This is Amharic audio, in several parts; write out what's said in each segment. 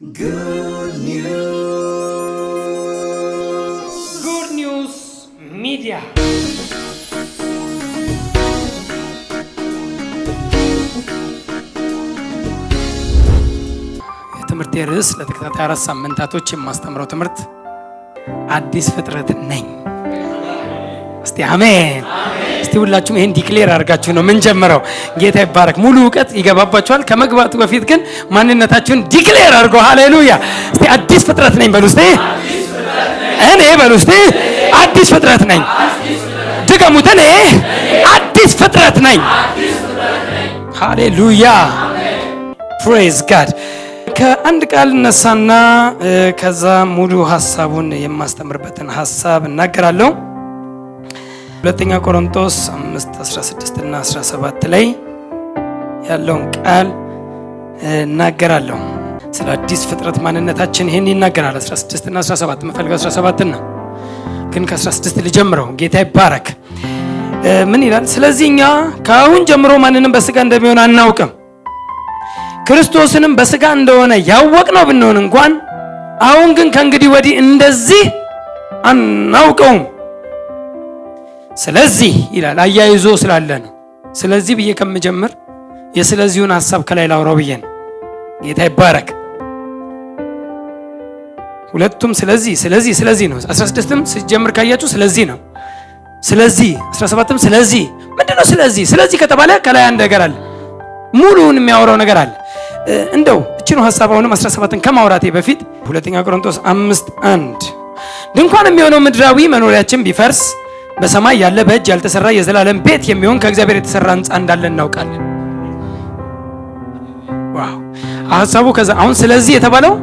Good News Media. የትምህርት ርዕስ ለተከታታይ 4 ሳምንታቶች የማስተምረው ትምህርት አዲስ ፍጥረት ነኝ። እስቲ አሜን። እስቲ ሁላችሁም ይሄን ዲክሌር አድርጋችሁ ነው ምን ጀምረው። ጌታ ይባረክ። ሙሉ ዕውቀት ይገባባችኋል። ከመግባቱ በፊት ግን ማንነታችሁን ዲክሌር አድርጎ ሃሌሉያ። እስቲ አዲስ ፍጥረት ነኝ በሉ። እስቲ እኔ በሉ። እስቲ አዲስ ፍጥረት ነኝ። ድገሙት። እኔ አዲስ ፍጥረት ነኝ። ሃሌሉያ ፕሬዝ ጋድ። ከአንድ ቃል እነሳና ከዛ ሙሉ ሐሳቡን የማስተምርበትን ሐሳብ እናገራለሁ። ሁለተኛ ቆሮንቶስ 5:16 እና 17 ላይ ያለውን ቃል እናገራለሁ። ስለ አዲስ ፍጥረት ማንነታችን ይሄን ይናገራል። 16 እና 17 መፈልገው 17 ነው፣ ግን ከ16 ልጀምረው። ጌታ ይባረክ። ምን ይላል? ስለዚህ እኛ ከአሁን ጀምሮ ማንንም በስጋ እንደሚሆን አናውቅም። ክርስቶስንም በስጋ እንደሆነ ያወቅነው ብንሆን እንኳን አሁን ግን ከእንግዲህ ወዲህ እንደዚህ አናውቀውም። ስለዚህ ይላል፣ አያይዞ ስላለ ነው። ስለዚህ ብዬ ከምጀምር የስለዚሁን ሐሳብ ከላይ ላውራው ብዬ ነው። ጌታ ይባረክ። ሁለቱም ስለዚህ ነው። 16ም ሲጀምር ካያችሁ ስለዚህ ነው። ስለዚህ 17ም ስለዚህ ምንድነው? ስለዚህ ከተባለ ከላይ አንድ ነገር አለ፣ ሙሉውን የሚያወራው ነገር አለ። እንደው እቺ ነው ሐሳብ። አሁንም 17ን ከማውራቴ በፊት ሁለተኛ ቆሮንቶስ 5:1 ድንኳን የሚሆነው ምድራዊ መኖሪያችን ቢፈርስ በሰማይ ያለ በእጅ ያልተሰራ የዘላለም ቤት የሚሆን ከእግዚአብሔር የተሰራ ሕንጻ እንዳለን እናውቃለን። ዋው! ሐሳቡ ከዛ አሁን ስለዚህ የተባለው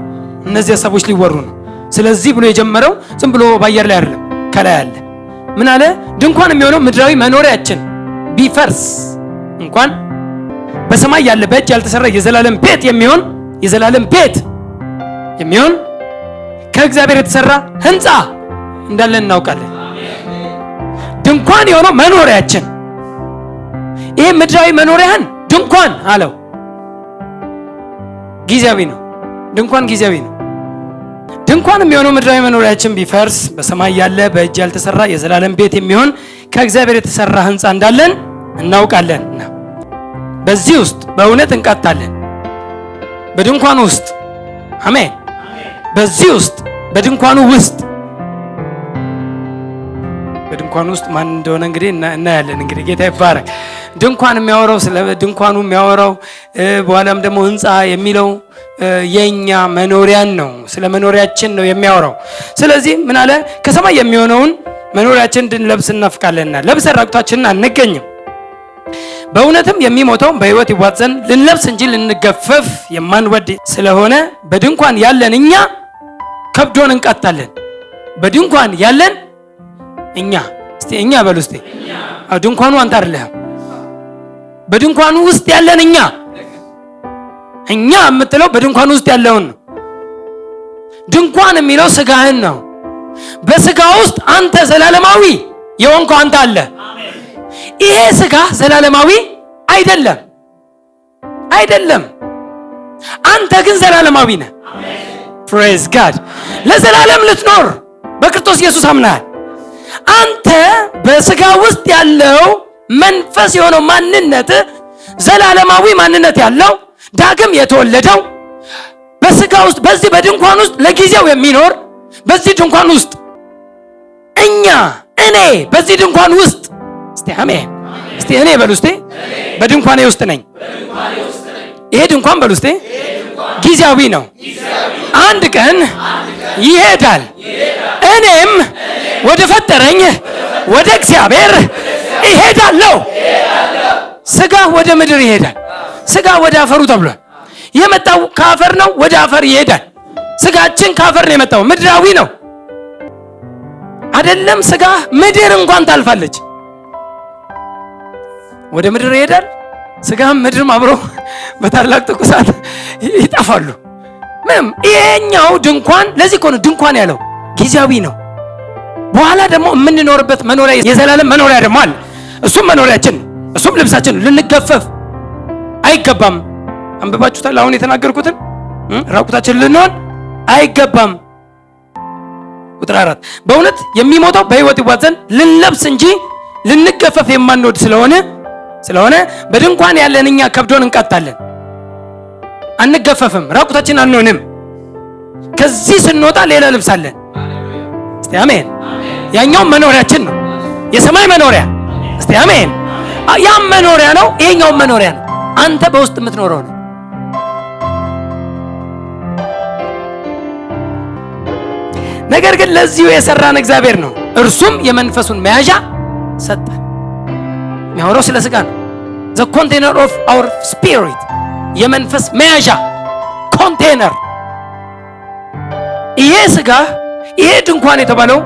እነዚህ ሐሳቦች ሊወሩ ነው። ስለዚህ ብሎ የጀመረው ዝም ብሎ ባየር ላይ አይደለም፣ ከላይ አለ። ምን አለ? ድንኳን የሚሆነው ምድራዊ መኖሪያችን ቢፈርስ እንኳን በሰማይ ያለ በእጅ ያልተሰራ የዘላለም ቤት የሚሆን ከእግዚአብሔር የተሰራ ሕንጻ እንዳለን እናውቃለን። ድንኳን የሆነው መኖሪያችን፣ ይሄ ምድራዊ መኖሪያን ድንኳን አለው። ጊዜያዊ ነው። ድንኳን ጊዜያዊ ነው። ድንኳን የሚሆነው ምድራዊ መኖሪያችን ቢፈርስ በሰማይ ያለ በእጅ ያልተሰራ የዘላለም ቤት የሚሆን ከእግዚአብሔር የተሰራ ሕንጻ እንዳለን እናውቃለን። በዚህ ውስጥ በእውነት እንቃታለን። በድንኳኑ ውስጥ አሜን። በዚህ ውስጥ በድንኳኑ ውስጥ ማን እንደሆነ እንግዲህ እናያለን። እንግዲህ ጌታ ይባረክ። ድንኳን የሚያወራው ስለ ድንኳኑ የሚያወራው በኋላም ደግሞ ሕንጻ የሚለው የኛ መኖሪያን ነው፣ ስለ መኖሪያችን ነው የሚያወራው። ስለዚህ ምን አለ? ከሰማይ የሚሆነውን መኖሪያችን እንድንለብስ እናፍቃለንና ለብሰን ራቁታችንን አንገኝም። በእውነትም የሚሞተው በሕይወት ይዋጥ ዘንድ ልንለብስ እንጂ ልንገፈፍ የማንወድ ስለሆነ በድንኳን ያለን እኛ ከብዶን እንቃታለን። በድንኳን ያለን እኛ እስቲ እኛ በሉ እስቲ። ድንኳኑ አንተ አይደለህም። በድንኳኑ ውስጥ ያለን እኛ የምትለው በድንኳኑ ውስጥ ያለውን ነው። ድንኳን የሚለው ስጋህን ነው። በስጋ ውስጥ አንተ ዘላለማዊ የሆንከው አንተ አለ። ይሄ ስጋ ዘላለማዊ አይደለም። አንተ ግን ዘላለማዊ ነህ። ፕሬዝ ጋድ። ለዘላለም ልትኖር በክርስቶስ ኢየሱስ አምናል። አንተ በስጋ ውስጥ ያለው መንፈስ የሆነው ማንነት ዘላለማዊ ማንነት ያለው ዳግም የተወለደው በስጋ ውስጥ በዚህ በድንኳን ውስጥ ለጊዜው የሚኖር በዚህ ድንኳን ውስጥ እኔ በዚህ ድንኳን ውስጥ እስቲ አሜን። እስቲ እኔ በሉ እስቲ በድንኳኔ ውስጥ ነኝ። ይሄ ድንኳን በሉ እስቲ ጊዜያዊ ነው። አንድ ቀን ይሄዳል። እኔም ወደ ፈጠረኝ ወደ እግዚአብሔር እሄዳለሁ። ስጋ ወደ ምድር ይሄዳል። ስጋ ወደ አፈሩ ተብሏል። የመጣው ከአፈር ነው፣ ወደ አፈር ይሄዳል። ስጋችን ከአፈር ነው የመጣው፣ ምድራዊ ነው አይደለም። ስጋ ምድር እንኳን ታልፋለች፣ ወደ ምድር ይሄዳል። ስጋም ምድርም አብሮ በታላቅ ትኩሳት ይጠፋሉ። ምንም ይሄኛው ድንኳን ለዚህ እኮ ነው ድንኳን ያለው ጊዜያዊ ነው። በኋላ ደግሞ የምንኖርበት መኖሪያ የዘላለም መኖሪያ ደግሞ አለ። እሱም መኖሪያችን፣ እሱም ልብሳችን። ልንገፈፍ አይገባም። አንብባችሁታል አሁን የተናገርኩትን። ራቁታችን ልንሆን አይገባም። ቁጥር 4 በእውነት የሚሞተው በሕይወት ይዋጥ ዘንድ ልንለብስ እንጂ ልንገፈፍ የማንወድ ስለሆነ በድንኳን ያለን እኛ ከብዶን እንቀጣለን፣ አንገፈፍም፣ ራቁታችን አንሆንም። ከዚህ ስንወጣ ሌላ ልብስ አለን። እስቲ አሜን። ያኛው መኖሪያችን ነው፣ የሰማይ መኖሪያ። እስቲ አሜን። ያም መኖሪያ ነው፣ ይሄኛው መኖሪያ ነው። አንተ በውስጥ የምትኖረው ነው። ነገር ግን ለዚሁ የሰራን እግዚአብሔር ነው። እርሱም የመንፈሱን መያዣ ሰጠን። የሚያወራው ስለ ስጋ ነው። the container of our spirit የመንፈስ መያዣ ኮንቴነር። ይሄ ስጋ ይሄ ድንኳን የተባለው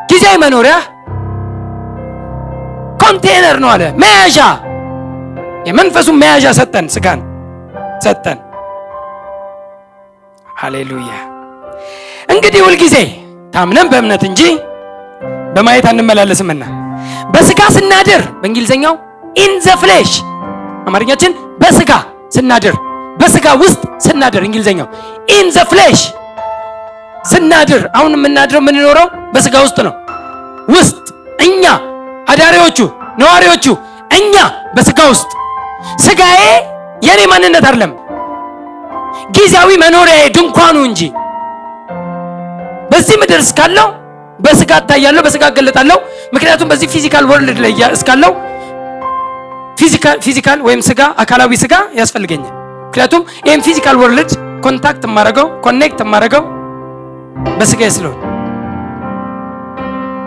ጊዜያዊ መኖሪያ ኮንቴነር ነው አለ። መያዣ የመንፈሱን መያዣ ሰጠን፣ ስጋን ሰጠን። ሃሌሉያ። እንግዲህ ሁልጊዜ ታምነን በእምነት እንጂ በማየት አንመላለስምና በስጋ ስናድር፣ በእንግሊዘኛው in the flesh፣ አማርኛችን በስጋ ስናድር፣ በስጋ ውስጥ ስናድር፣ እንግሊዘኛው in the flesh ስናድር። አሁን የምናድረው የምንኖረው በስጋ ውስጥ ነው። ውስጥ እኛ አዳሪዎቹ ነዋሪዎቹ እኛ በስጋ ውስጥ። ስጋዬ የኔ ማንነት አይደለም፣ ጊዜያዊ መኖሪያዬ ድንኳኑ እንጂ። በዚህ ምድር እስካለው በስጋ እታያለሁ፣ በስጋ እገለጣለሁ። ምክንያቱም በዚህ ፊዚካል ወርልድ ላይ እስካለው ፊዚካል ወይም ስጋ አካላዊ ስጋ ያስፈልገኛል። ምክንያቱም ይሄን ፊዚካል ወርልድ ኮንታክት የማደርገው ኮኔክት የማደርገው በስጋ ስለሆነ።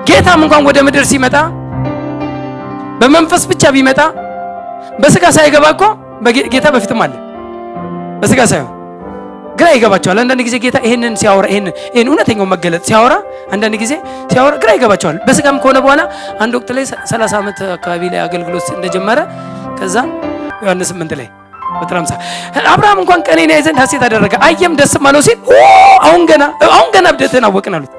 ጌታም እንኳን ወደ ምድር ሲመጣ በመንፈስ ብቻ ቢመጣ በስጋ ሳይገባ እኮ ጌታ በፊትም አለ፣ በስጋ ሳይሆን ግራ ይገባቸዋል። አንዳንድ ጊዜ ጌታ ይሄንን ሲያወራ ይሄን እውነተኛው መገለጥ ሲያወራ አንዳንድ ጊዜ ሲያወራ ግራ ይገባቸዋል። በስጋም ከሆነ በኋላ አንድ ወቅት ላይ 30 ዓመት አካባቢ ላይ አገልግሎት እንደጀመረ ከዛ ዮሐንስ 8 ላይ ቁጥር 50 አብርሃም እንኳን ቀኔን ያይ ዘንድ ሐሴት አደረገ አየም ደስም አለው ሲል አሁን ገና እብደትህን አወቅን አሉት።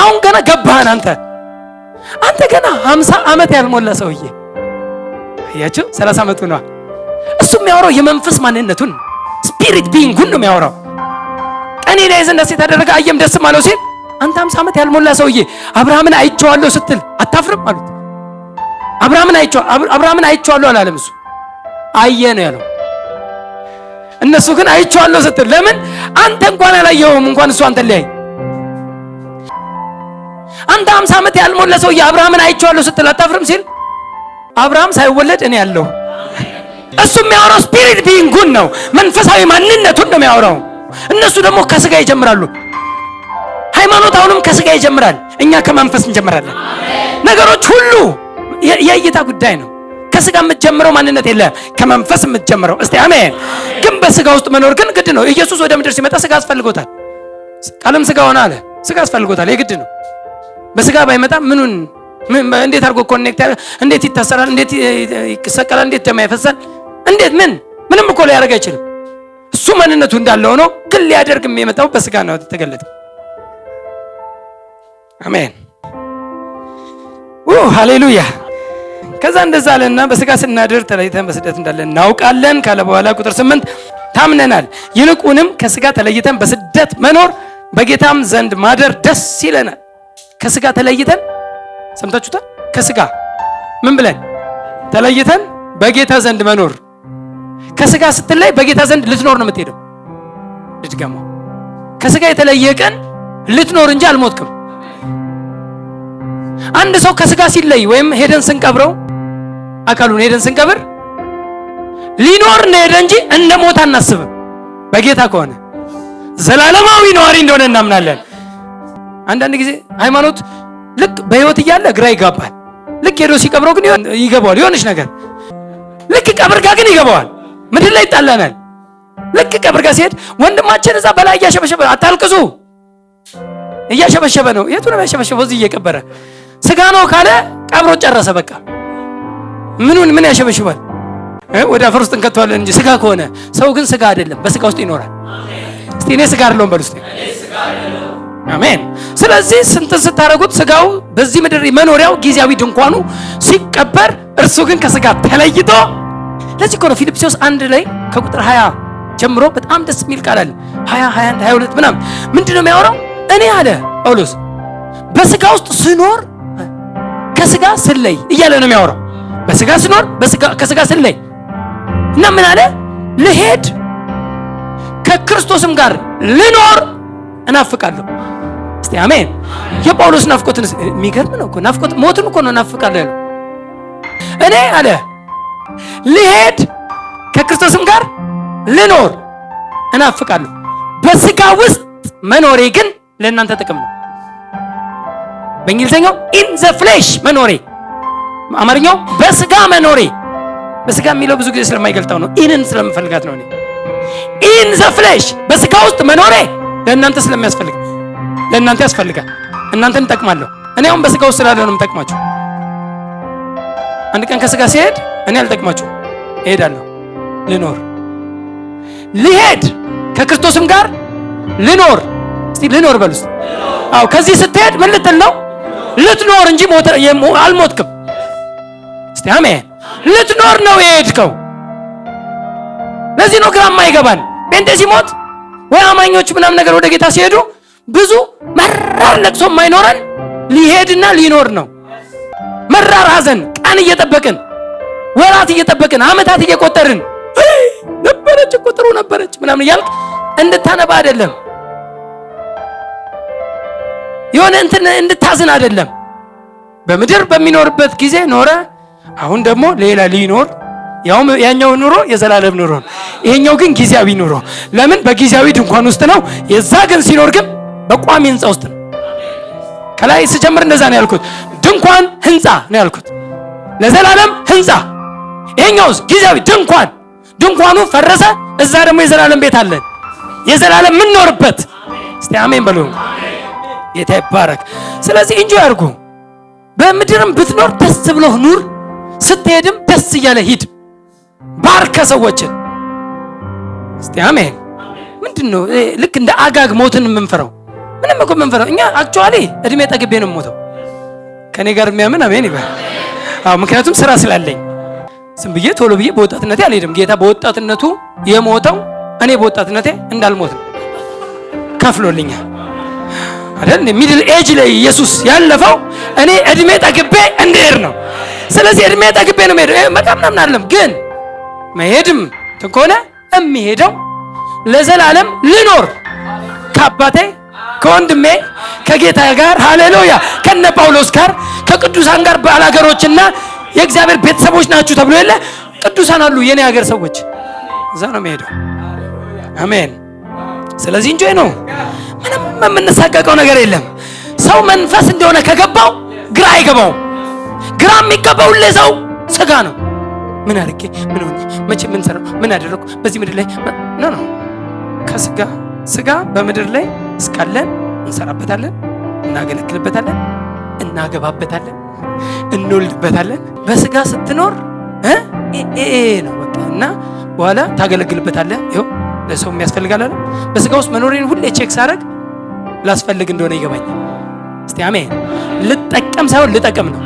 አሁን ገና ገባህን አንተ ገና 50 ዓመት ያልሞላ ሰውዬ። አያችሁ 30 ዓመቱ ነው። እሱ የሚያወራው የመንፈስ ማንነቱን ስፒሪት ቢንጉን ነው የሚያወራው። ቀኔን ያይ ዘንድ ሐሴት አደረገ አየም ደስም አለው ሲል አንተ 50 ዓመት ያልሞላ ሰውዬ አብርሃምን አይቼዋለሁ ስትል አታፍርም አሉት። አብርሃምን አይቼዋለሁ አላለም እሱ፣ አየ ነው ያለው። እነሱ ግን አይቼዋለሁ ስትል ለምን አንተ እንኳን አላየኸውም፣ እንኳን እሱ አንተ ላይ አንተ 50 ዓመት ያልሞላ ሰውዬ አብርሃምን አይቼዋለሁ ስትል አታፍርም ሲል አብርሃም ሳይወለድ እኔ ያለሁ። እሱ የሚያወራው ስፒሪት ቢንጉን ነው፣ መንፈሳዊ ማንነቱን ነው የሚያወራው። እነሱ ደግሞ ከስጋ ይጀምራሉ። ሃይማኖት አሁንም ከስጋ ይጀምራል፣ እኛ ከመንፈስ እንጀምራለን። ነገሮች ሁሉ የእይታ ጉዳይ ነው። ከስጋ የምትጀምረው ማንነት የለም፣ ከመንፈስ የምትጀምረው። እስቲ አሜን። ግን በስጋ ውስጥ መኖር ግን ግድ ነው። ኢየሱስ ወደ ምድር ሲመጣ ስጋ አስፈልጎታል። ቃልም ስጋ ሆነ አለ። ስጋ አስፈልጎታል፣ የግድ ነው። በስጋ ባይመጣ እንዴት አድርጎ ኮኔክት እንዴት ይታሰራል? እንዴት ይሰቀላል? እንዴት ደም ያፈሳል? እንዴት ምንም እኮ ሊያደርግ አይችልም። እሱ ማንነቱ እንዳለ ሆኖ ግን ሊያደርግ የመጣው በስጋ ነው የተገለጠው። አሜን ሃሌሉያ። ከዛ እንደዛ አለና በስጋ ስናድር ተለይተን በስደት እንዳለን እናውቃለን ካለ በኋላ ቁጥር 8 ታምነናል፣ ይልቁንም ከስጋ ተለይተን በስደት መኖር በጌታም ዘንድ ማደር ደስ ይለናል። ከስጋ ተለይተን ሰምታችሁታል። ከስጋ ምን ብለን ተለይተን በጌታ ዘንድ መኖር። ከስጋ ስትለይ በጌታ ዘንድ ልትኖር ነው የምትሄደው። ልትገማው ከስጋ የተለየ ቀን ልትኖር እንጂ አልሞትክም። አንድ ሰው ከስጋ ሲለይ ወይም ሄደን ስንቀብረው አካሉን ሄደን ስንቀብር ሊኖር ነው ሄደ እንጂ እንደ ሞት አናስብም። በጌታ ከሆነ ዘላለማዊ ነዋሪ እንደሆነ እናምናለን። አንዳንድ ጊዜ ሃይማኖት ልክ በህይወት እያለ ግራ ይጋባል። ልክ ሄዶ ሲቀብረው ግን ይገባዋል የሆነች ነገር። ልክ ቀብር ጋር ግን ይገባዋል። ምድር ላይ ይጣላናል። ልክ ቀብር ጋር ሲሄድ ወንድማችን እዛ በላይ እያሸበሸበ አታልቅሱ እያሸበሸበ ነው። የቱ ነው ያሸበሸበው? እዚህ እየቀበረ ስጋ ነው ካለ ቀብሮ ጨረሰ። በቃ ምን ያሸበሽባል? ወደ አፈር ውስጥ እንከተዋለን እንጂ ስጋ ከሆነ። ሰው ግን ስጋ አይደለም፣ በስጋ ውስጥ ይኖራል። እስቲ እኔ ስጋ አይደለሁም በሉ እስቲ። አሜን። ስለዚህ ስታረጉት ስጋው በዚህ ምድር መኖሪያው ጊዜያዊ ድንኳኑ ሲቀበር፣ እርሱ ግን ከስጋ ተለይቶ። ለዚህ እኮ ነው ፊልጵስዩስ 1 ላይ ከቁጥር 20 ጀምሮ በጣም ደስ የሚል ቃል አለ። 20 21 22 ምናምን ምንድነው የሚያወራው? እኔ አለ ጳውሎስ በስጋ ውስጥ ስኖር ከስጋ ስለይ እያለ ነው የሚያወራው። በስጋ ስኖር ከስጋ ስለይ እና ምን አለ? ልሄድ ከክርስቶስም ጋር ልኖር እናፍቃለሁ። እስቲ አሜን። የጳውሎስ ናፍቆትን የሚገርም ነው እኮ ናፍቆት ሞትን እኮ ነው እናፍቃለሁ ያለው። እኔ አለ ልሄድ ከክርስቶስም ጋር ልኖር እናፍቃለሁ፣ በስጋ ውስጥ መኖሬ ግን ለእናንተ ጥቅም ነው። በእንግሊዝኛው ኢን ዘ ፍሌሽ መኖሬ፣ አማርኛው በስጋ መኖሬ። በስጋ የሚለው ብዙ ጊዜ ስለማይገልጣው ነው፣ ኢንን ስለምፈልጋት ነው። እኔ ኢን ዘ ፍሌሽ በስጋ ውስጥ መኖሬ ለእናንተ ስለሚያስፈልግ ለእናንተ ያስፈልጋል። እናንተን እጠቅማለሁ። እኔ አሁን በስጋ ውስጥ ስላለ ነው የምጠቅማችሁ። አንድ ቀን ከስጋ ሲሄድ እኔ አልጠቅማችሁ እሄዳለሁ። ልኖር ልሄድ ከክርስቶስም ጋር ልኖር። እስቲ ልኖር በሉስ። አዎ ከዚህ ስትሄድ ምን ልትል ነው? ልትኖር እንጂ አልሞትክም። እስቲ አሜን። ልትኖር ነው የሄድከው። ለዚህ ነው ግራ የማይገባን ጴንጤ ሲሞት ወይ አማኞች ምናምን ነገር ወደ ጌታ ሲሄዱ ብዙ መራር ለቅሶ የማይኖረን ሊሄድና ሊኖር ነው። መራር ሐዘን ቀን እየጠበቅን ወራት እየጠበቅን ዓመታት እየቆጠርን ነበረች እኮ ጥሩ ነበረች ምናምን እያልክ እንድታነባ አይደለም። የሆነ እንትን እንድታዝን አይደለም። በምድር በሚኖርበት ጊዜ ኖረ። አሁን ደግሞ ሌላ ሊኖር ያኛው ኑሮ የዘላለም ኑሮ ነው። ይሄኛው ግን ጊዜያዊ ኑሮ። ለምን? በጊዜያዊ ድንኳን ውስጥ ነው። የዛ ግን ሲኖር ግን በቋሚ ህንጻ ውስጥ ነው። ከላይ ስጀምር እንደዛ ነው ያልኩት። ድንኳን ህንጻ ነው ያልኩት። ለዘላለም ህንጻ። ይሄኛውስ ጊዜያዊ ድንኳን። ድንኳኑ ፈረሰ። እዛ ደግሞ የዘላለም ቤት አለን። የዘላለም ምንኖርበት። እስቲ አሜን በሉ። ጌታ ይባረክ። ስለዚህ እንጆይ አድርጉ። በምድርም ብትኖር ደስ ብሎህ ኑር። ስትሄድም ደስ እያለ ሂድ። ባርከ ሰዎችን። እስቲ አሜን። ምንድነው ልክ እንደ አጋግ ሞትን የምንፈራው? ምንም እኮ የምንፈራው እኛ አክቹአሊ እድሜ ጠግቤ ነው የምሞተው። ከኔ ጋር የሚያምን አሜን ይበል። አዎ ምክንያቱም ስራ ስላለኝ ዝም ብዬ ቶሎ ብዬ በወጣትነቴ አልሄድም። ጌታ በወጣትነቱ የሞተው እኔ በወጣትነቴ እንዳልሞት ነው ከፍሎልኛል አይደል? ሚድል ኤጅ ላይ ኢየሱስ ያለፈው እኔ እድሜ ጠግቤ እንድሄድ ነው። ስለዚህ እድሜ ጠግቤ ነው የምሄደው። በጣም ምናምን አይደለም ግን መሄድም ተኮነ የሚሄደው ለዘላለም ልኖር ከአባቴ ከወንድሜ ከጌታ ጋር ሃሌሉያ ከነ ጳውሎስ ጋር ከቅዱሳን ጋር ባላገሮችና የእግዚአብሔር ቤተሰቦች ናችሁ ተብሎ የለ ቅዱሳን አሉ የኔ ሀገር ሰዎች እዛ ነው የምሄደው። አሜን። ስለዚህ እንጆይ ነው። ምንም የምንሳቀቀው ነገር የለም። ሰው መንፈስ እንደሆነ ከገባው ግራ አይገባው። ግራ የሚገባው ለሰው ስጋ ነው። ምን አድርጌ ምን ሆኜ መቼ ምን ሰራው ምን አደረኩ በዚህ ምድር ላይ ነው ስጋ በምድር ላይ እስካለን እንሰራበታለን፣ እናገለግልበታለን፣ እናገባበታለን፣ እንወልድበታለን። በስጋ ስትኖር ነው በቃ እና በኋላ ታገለግልበታለህ። ይኸው ለሰው የሚያስፈልጋል አይደል? በስጋ ውስጥ መኖሬን ሁሌ ቼክ ሳደርግ ላስፈልግ እንደሆነ ይገባኛል። እስቲ አሜን። ልጠቀም ሳይሆን ልጠቅም ነው።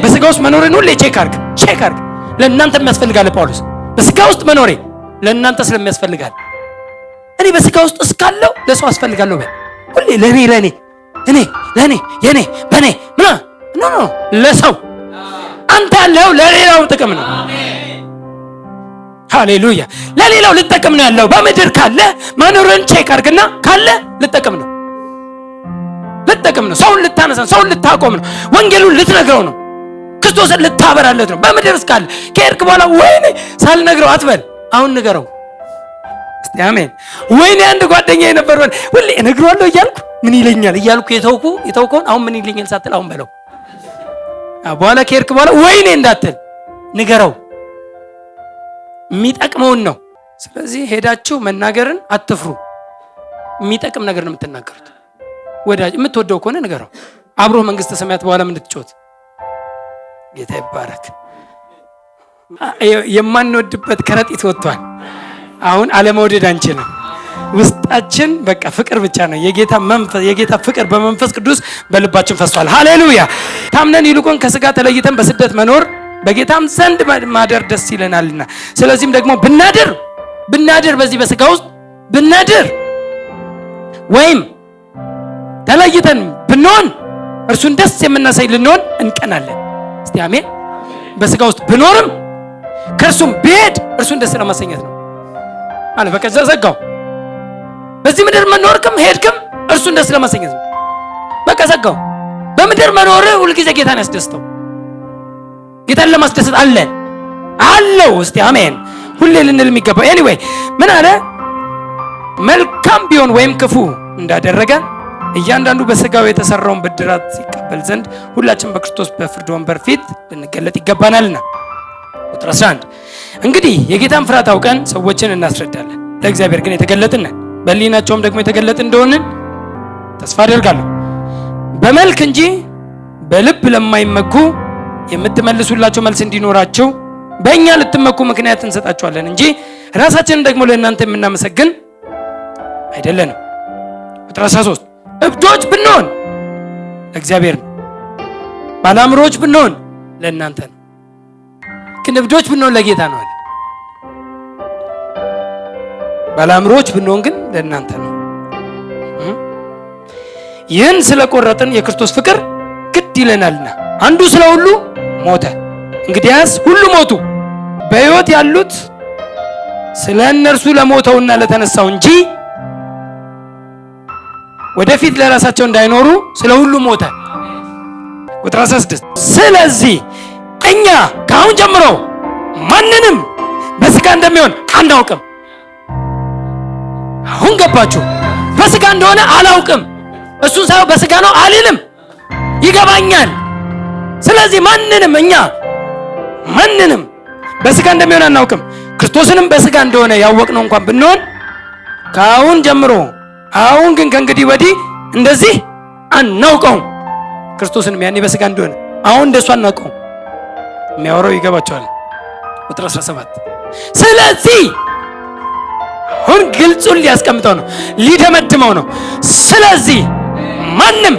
በስጋ ውስጥ መኖሬን ሁሌ ቼክ አድርግ። ለእናንተ የሚያስፈልጋል። ጳውሎስ በስጋ ውስጥ መኖሬ ለእናንተ ስለሚያስፈልጋል እኔ በስጋ ውስጥ እስካለው ለሰው አስፈልጋለሁ። ሁሌ ለኔ የኔ በኔ ኖ ለሰው አንተ ያለው ለሌላው ጥቅም ነው። ሃሌሉያ። ለሌላው ልጠቅም ነው ያለው። በምድር ካለ መኖርን ቼክ አድርግና ካለ ልጠቅም ነው። ሰውን ልታነሳ፣ ሰውን ልታቆም ነው። ወንጌሉን ልትነግረው ነው። ክርስቶስን ልታበራለት ነው። በምድር እስካለ ከሄድክ በኋላ ወይኔ ሳልነግረው አትበል። አሁን ንገረው። እስቲ አሜን። ወይኔ አንድ ጓደኛዬ ነበር ሁሌ እነግረዋለሁ እያልኩ ምን ይለኛል እያልኩ የተውከውን አሁን ምን ይለኛል ሳትል አሁን በለው። በኋላ ከሄድክ በኋላ ወይኔ እንዳትል ንገረው። የሚጠቅመውን ነው። ስለዚህ ሄዳችሁ መናገርን አትፍሩ። የሚጠቅም ነገር ነው የምትናገሩት። ወዳጅ የምትወደው ከሆነ ንገረው። አብሮ መንግስተ ሰማያት በኋላ ምን እንድትጮት። ጌታ ይባረክ። የማንወድበት ከረጢት ወጥቷል። አሁን አለመውደድ አንችልም። ውስጣችን በቃ ፍቅር ብቻ ነው። የጌታ ፍቅር በመንፈስ ቅዱስ በልባችን ፈሷል። ሃሌሉያ። ታምነን ይልቁን ከስጋ ተለይተን በስደት መኖር በጌታም ዘንድ ማደር ደስ ይለናልና፣ ስለዚህም ደግሞ ብናድር ብናድር በዚህ በስጋ ውስጥ ብናድር ወይም ተለይተን ብንሆን እርሱን ደስ የምናሳይ ልንሆን እንቀናለን። እስቲ አሜን። በስጋ ውስጥ ብኖርም ከእርሱም ብሄድ እርሱን ደስ ለማሰኘት ነው አለ። በቃ ዘጋው። በዚህ ምድር መኖርክም ሄድክም እርሱን ደስ ለማሰኘት ነው። በቃ ዘጋው። በምድር መኖር ሁልጊዜ ጌታን ያስደስተው። ጌታን ለማስደሰት አለው። እስቲ አሜን። ሁሌ ልንል የሚገባው ኤኒዌይ ምን አለ? መልካም ቢሆን ወይም ክፉ እንዳደረገ እያንዳንዱ በስጋው የተሰራውን ብድራት ይቀበል ዘንድ ሁላችን በክርስቶስ በፍርድ ወንበር ፊት ልንገለጥ ይገባናልና። ቁጥር 11 እንግዲህ የጌታን ፍርሃት አውቀን ሰዎችን እናስረዳለን፣ ለእግዚአብሔር ግን የተገለጥን ነን፣ በሕሊናቸውም ደግሞ የተገለጥን እንደሆንን ተስፋ አደርጋለሁ። በመልክ እንጂ በልብ ለማይመኩ የምትመልሱላቸው መልስ እንዲኖራቸው በእኛ ልትመኩ ምክንያት እንሰጣቸዋለን እንጂ ራሳችንን ደግሞ ለእናንተ የምናመሰግን አይደለንም። ቁጥር 13 እብዶች ብንሆን ለእግዚአብሔር ነው፣ ባለአእምሮዎች ብንሆን ለእናንተ ነው። ግን እብዶች ብንሆን ለጌታ ነው አለ። ባለአእምሮዎች ብንሆን ግን ለእናንተ ነው። ይህን ስለቆረጥን የክርስቶስ ፍቅር ግድ ይለናልና አንዱ ስለ ሁሉ ሞተ፣ እንግዲያስ ሁሉ ሞቱ። በሕይወት ያሉት ስለ እነርሱ ለሞተውና ለተነሳው እንጂ ወደፊት ለራሳቸው እንዳይኖሩ ስለ ሁሉ ሞተ። ቁጥር 16 ስለዚህ እኛ ከአሁን ጀምሮ ማንንም በስጋ እንደሚሆን አናውቅም። አሁን ገባችሁ? በስጋ እንደሆነ አላውቅም። እሱን ሳይሆን በስጋ ነው አልልም፣ ይገባኛል። ስለዚህ ማንንም በስጋ እንደሚሆን አናውቅም። ክርስቶስንም በስጋ እንደሆነ ያወቅነው እንኳን ብንሆን ከአሁን ጀምሮ አሁን ግን ከእንግዲህ ወዲህ እንደዚህ አናውቀውም። ክርስቶስንም ያኔ በስጋ እንደሆነ አሁን እንደሱ አናውቀውም። የሚያወራው ይገባቸዋል። ቁጥር 17 ስለዚህ አሁን ግልጹን ሊያስቀምጠው ነው፣ ሊደመድመው ነው። ስለዚህ ማንም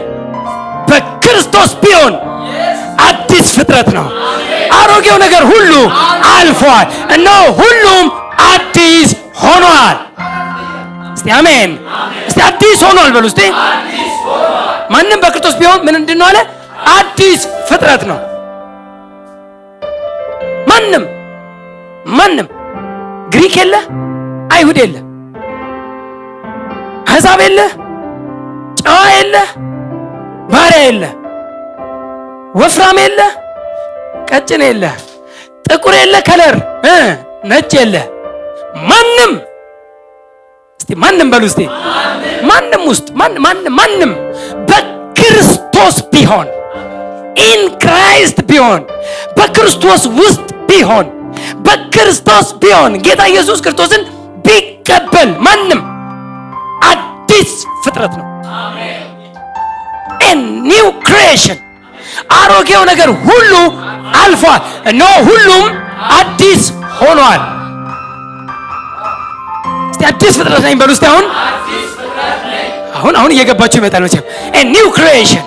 በክርስቶስ ቢሆን አዲስ ፍጥረት ነው፣ አሮጌው ነገር ሁሉ አልፏል፣ እነሆ ሁሉም አዲስ ሆኗል። እስቲ አሜን። እስቲ አዲስ ሆኗል በሉ እስቲ። ማንም በክርስቶስ ቢሆን ምን እንድነው አለ? አዲስ ፍጥረት ነው። ማንም ግሪክ የለ፣ አይሁድ የለ፣ አሕዛብ የለ፣ ጨዋ የለ፣ ባሪያ የለ፣ ወፍራም የለ፣ ቀጭን የለ፣ ጥቁር የለ፣ ከለር ነጭ የለ፣ ማንም እስቲ ማንም በሉ እስቲ ማንም ውስጥ ማንም በክርስቶስ ቢሆን ኢን ክራይስት ቢሆን በክርስቶስ ውስጥ ቢሆን በክርስቶስ ቢሆን ጌታ ኢየሱስ ክርስቶስን ቢቀበል ማንም አዲስ ፍጥረት ነው። አሜን። ኒው ክሪኤሽን አሮጌው ነገር ሁሉ አልፏል፣ እነሆ ሁሉም አዲስ ሆኗል። እስቲ አዲስ ፍጥረት ነኝ በሉ እስቲ። አሁን እየገባችሁ ይመጣል መቼም። ኒው ክሪኤሽን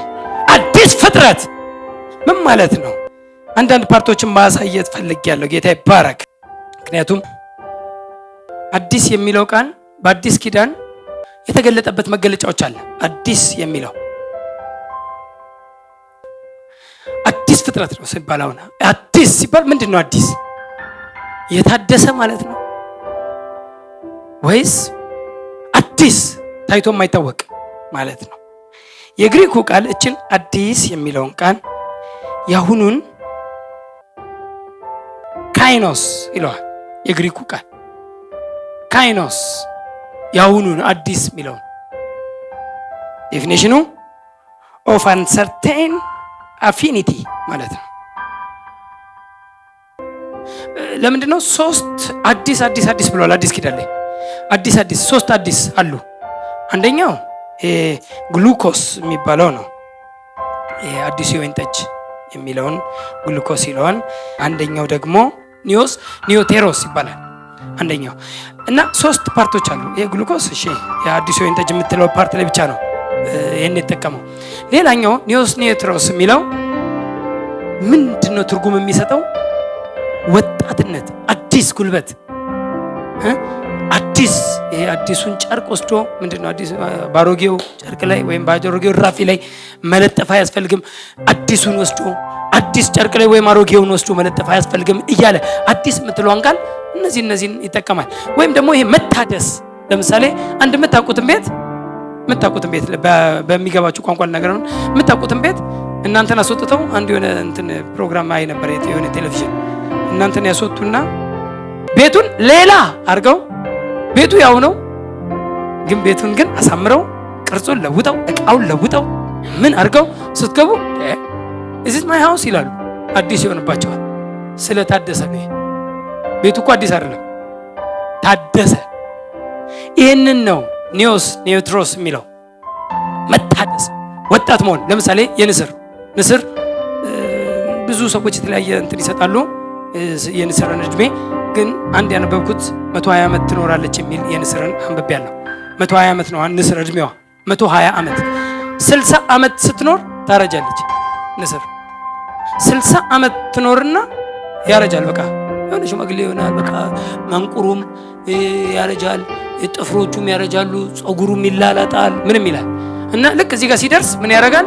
አዲስ ፍጥረት ምን ማለት ነው? አንዳንድ ፓርቶችን ማሳየት ፈልጌያለሁ። ጌታ ይባረክ። ምክንያቱም አዲስ የሚለው ቃል በአዲስ ኪዳን የተገለጠበት መገለጫዎች አለ። አዲስ የሚለው አዲስ ፍጥረት ነው ሲባል፣ አሁን አዲስ ሲባል ምንድን ነው? አዲስ የታደሰ ማለት ነው ወይስ አዲስ ታይቶ የማይታወቅ ማለት ነው? የግሪኩ ቃል እችን አዲስ የሚለውን ቃል ያሁኑን ካይኖስ ይለዋል። የግሪኩ ቃል ካይኖስ ያሁኑን አዲስ የሚለውን ዴፊኒሽኑ ኦፍ አንሰርቴን አፊኒቲ ማለት ነው። ለምንድን ነው ሶስት አዲስ ብለዋል? አዲስ ኪዳን ላይ አዲስ ሶስት አዲስ አሉ። አንደኛው ግሉኮስ የሚባለው ነው። አዲሱ የወይን ጠጅ የሚለውን ግሉኮስ ይለዋል። አንደኛው ደግሞ ኒዮቴሮስ ይባላል። አንደኛው እና ሶስት ፓርቶች አሉ። ይሄ ግሉኮስ እሺ፣ የአዲሱ የወይን ጠጅ የምትለው ፓርት ላይ ብቻ ነው ይሄን የተጠቀመው። ሌላኛው ኒዮቴሮስ የሚለው ምንድነው ትርጉም የሚሰጠው? ወጣትነት፣ አዲስ ጉልበት፣ አዲስ ይሄ አዲሱን ጨርቅ ወስዶ ምንድነው አዲስ ባሮጌው ጨርቅ ላይ ወይም ባሮጌው ራፊ ላይ መለጠፍ አያስፈልግም። አዲሱን ወስዶ አዲስ ጨርቅ ላይ ወይም አሮጌውን ወስዶ መለጠፍ አያስፈልግም እያለ አዲስ የምትለዋን ቃል እነዚህን ይጠቀማል። ወይም ደግሞ ይሄ መታደስ ለምሳሌ አንድ የምታውቁትን ቤት በሚገባችሁ ቋንቋ ነገር ነው። የምታውቁትን ቤት እናንተን አስወጥተው አንድ የሆነ እንትን ፕሮግራም አይ ነበር የሆነ ቴሌቪዥን እናንተን ያስወጡና ቤቱን ሌላ አድርገው ቤቱ ያው ነው ግን ቤቱን ግን አሳምረው ቅርጹን ለውጠው እቃውን ለውጠው ምን አድርገው ስትገቡ is it my house ይላሉ። አዲስ ይሆንባቸዋል። ስለታደሰ ነው። ቤቱ እኮ አዲስ አይደለም ታደሰ። ይሄንን ነው ኒዮትሮስ የሚለው መታደስ፣ ወጣት መሆን። ለምሳሌ ንስር ብዙ ሰዎች የተለያየ እንትን ይሰጣሉ የንስርን እድሜ ግን አንድ ያነበብኩት 120 ዓመት ትኖራለች የሚል የንስርን አንብቤያለሁ። 120 ዓመት ነው ንስር እድሜዋ 120 ዓመት። 60 ዓመት ስትኖር ታረጃለች ንስር። 60 ዓመት ትኖርና ያረጃል። በቃ የሆነ ሽማግሌ ይሆናል። በቃ መንቁሩም ያረጃል፣ ጥፍሮቹም ያረጃሉ፣ ጸጉሩም ይላላጣል፣ ምንም ይላል። እና ልክ እዚህ ጋር ሲደርስ ምን ያደርጋል?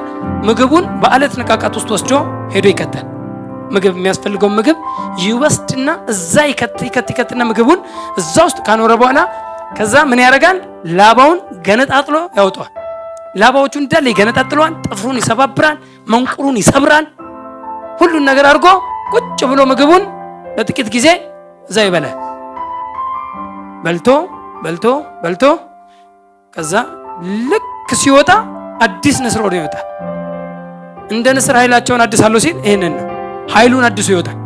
ምግቡን በአለት ንቃቃት ውስጥ ወስዶ ሄዶ ይከታል። ምግብ የሚያስፈልገው ምግብ ይወስድና እዛ ይከትና ምግቡን እዛ ውስጥ ካኖረ በኋላ ከዛ ምን ያደርጋል? ላባውን ገነጣጥሎ ያወጣዋል። ላባዎቹ እንዳለ ይገነጣጥለዋል። ጥፍሩን ይሰባብራል፣ መንቁሩን ይሰብራል። ሁሉን ነገር አድርጎ ቁጭ ብሎ ምግቡን ለጥቂት ጊዜ እዛ ይበላል። በልቶ ከዛ ልክ ሲወጣ አዲስ ንስር ሆኖ ይወጣል። እንደ ንስር ኃይላቸውን አድሳለሁ ሲል ይሄንን ነው። ኃይሉን አድሶ ይወጣል።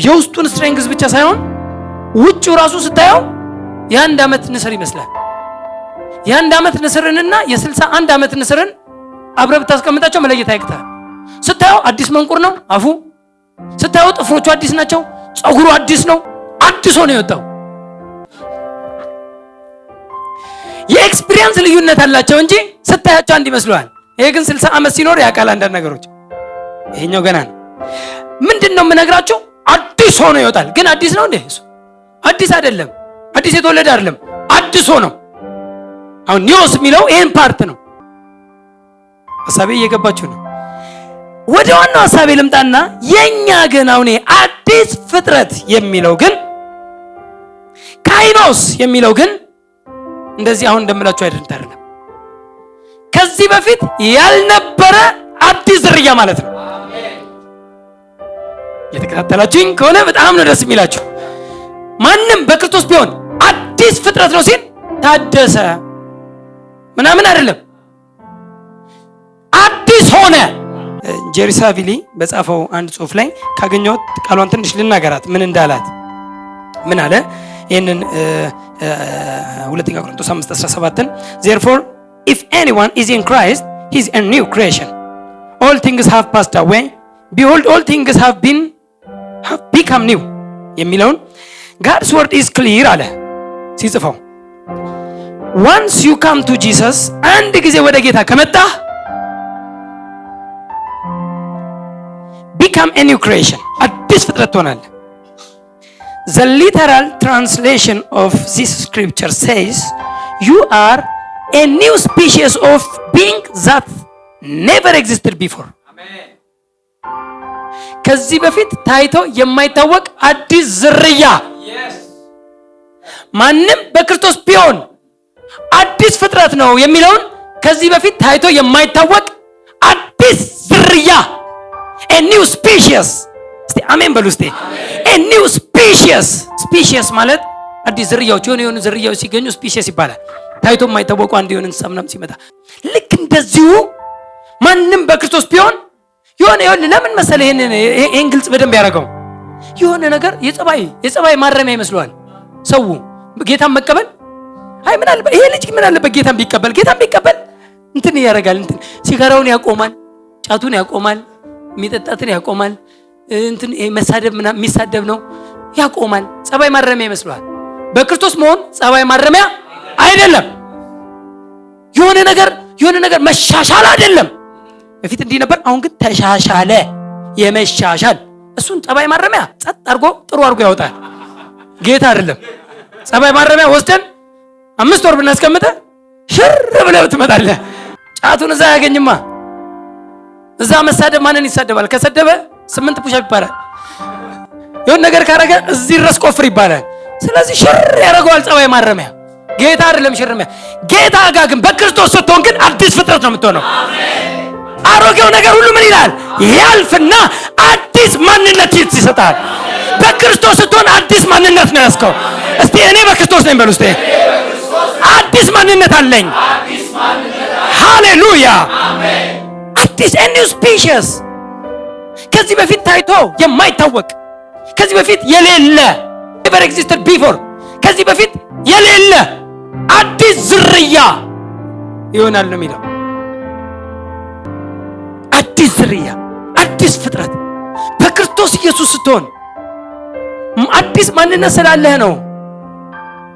የውስጡን ስትሬንግዝ ብቻ ሳይሆን ውጭው ራሱ ስታየው የ1 ዓመት ንስር ይመስላል። የ1 ዓመት ንስርንና የ61 ዓመት ንስርን አብረህ ብታስቀምጣቸው መለየት አይቅታል። ስታየው አዲስ መንቁር ነው አፉ፣ ስታየው ጥፍሮቹ አዲስ ናቸው፣ ጸጉሩ አዲስ ነው፣ አዲስ ሆኖ የወጣው። የኤክስፒሪየንስ ልዩነት አላቸው እንጂ ስታያቸው አንድ ይመስላል። ይሄ ግን 60 ዓመት ሲኖር ያውቃል አንዳንድ ነገሮች። ይሄኛው ገና ነው። ምንድነው የምነግራችሁ? አዲስ ሆኖ ይወጣል። ግን አዲስ ነው እንዴ? እሱ አዲስ አይደለም። አዲስ የተወለደ አይደለም። አዲስ ሆኖ አሁን ኒዮስ የሚለው ይሄን ፓርት ነው። ሐሳቤ እየገባችሁ ነው? ወደ ዋናው ሐሳቤ ልምጣና የኛ ግን አሁን አዲስ ፍጥረት የሚለው ግን ካይኖስ የሚለው ግን እንደዚህ አሁን እንደምላችሁ አይደለም። ከዚህ በፊት ያልነበረ አዲስ ዝርያ ማለት ነው። የተከታተላችሁኝ ከሆነ በጣም ነው ደስ የሚላችሁ። ማንም በክርስቶስ ቢሆን አዲስ ፍጥረት ነው ሲል ታደሰ ምናምን አይደለም፣ አዲስ ሆነ። ጄሪ ሳቪሊ በጻፈው አንድ ጽሑፍ ላይ ካገኘሁት ቃሏን ትንሽ ልናገራት ምን እንዳላት ምን አለ? ይህንን ሁለተኛ ቆሮንቶስ 5:17 therefore if anyone is in Christ he is a new creation all things have passed away behold all things have become new የሚለውን God's word is clear አለ ሲጽፈው። once you come to Jesus አንድ ጊዜ ወደ ጌታ ከመጣህ become a new creation አዲስ ፍጥረት ትሆናለህ። The literal translation of this scripture says you are a new species of being that never existed before. Amen. ከዚህ በፊት ታይቶ የማይታወቅ አዲስ ዝርያ። Yes. ማንም በክርስቶስ ቢሆን አዲስ ፍጥረት ነው የሚለውን ከዚህ በፊት ታይቶ የማይታወቅ አዲስ ዝርያ a new species። እስቲ አሜን በሉ እስቲ። a new species ማለት አዲስ ዝርያዎች የሆኑ ዝርያዎች ሲገኙ ስፒሺስ ይባላል። ታይቶ የማይታወቁ አንድ የሆነ እንስሳ ምናምን ሲመጣ ልክ እንደዚሁ ማንም በክርስቶስ ቢሆን የሆነ ለምን መሰለ ይሄን ግልጽ በደንብ ያደርገው የሆነ ነገር የጸባይ ማረሚያ ይመስለዋል ሰው ጌታን መቀበል። አይ ምን አለበት ይሄ ልጅ ምን አለበት ጌታን ቢቀበል እንትን ያደርጋል። እንትን ሲጋራውን ያቆማል፣ ጫቱን ያቆማል፣ የሚጠጣትን ያቆማል፣ እንትን መሳደብ ምናምን የሚሳደብ ነው ያቆማል። ጸባይ ማረሚያ ይመስለዋል። በክርስቶስ መሆን ጸባይ ማረሚያ አይደለም። የሆነ ነገር መሻሻል አይደለም። በፊት እንዲህ ነበር፣ አሁን ግን ተሻሻለ። የመሻሻል እሱን ጸባይ ማረሚያ ጸጥ አድርጎ ጥሩ አድርጎ ያወጣል። ጌታ አይደለም። ጸባይ ማረሚያ ወስደን 5 ወር ብናስቀምጠ ሽር ብለህ ትመጣለህ። ጫቱን እዛ ያገኝማ። እዛ መሳደብ ማንን ይሳደባል? ከሰደበ 8 ፑሽ አፕ ይባላል። የሆነ ነገር ካረገ እዚህ ድረስ ቆፍር ይባላል። ስለዚህ ሽር ያደርገዋል ጸባይ ማረሚያ። ጌታ አይደለም ሽርሚያ። ጌታ ጋር ግን በክርስቶስ ስትሆን ግን አዲስ ፍጥረት ነው የምትሆነው። አሮጌው ነገር ሁሉ ምን ይላል? ያልፍና አዲስ ማንነት ይሰጣል። በክርስቶስ ስትሆን አዲስ ማንነት ነው ያስከው። እስቲ እኔ በክርስቶስ ነኝ በሉ። እስቲ አዲስ ማንነት አለኝ። ሃሌሉያ! አዲስ ኒው ስፒሺስ፣ ከዚህ በፊት ታይቶ የማይታወቅ ከዚህ በፊት የሌለ never existed before፣ ከዚህ በፊት የሌለ አዲስ ዝርያ ይሆናል ነው የሚለው። አዲስ ዝርያ፣ አዲስ ፍጥረት በክርስቶስ ኢየሱስ ስትሆን አዲስ ማንነት ስላለህ ነው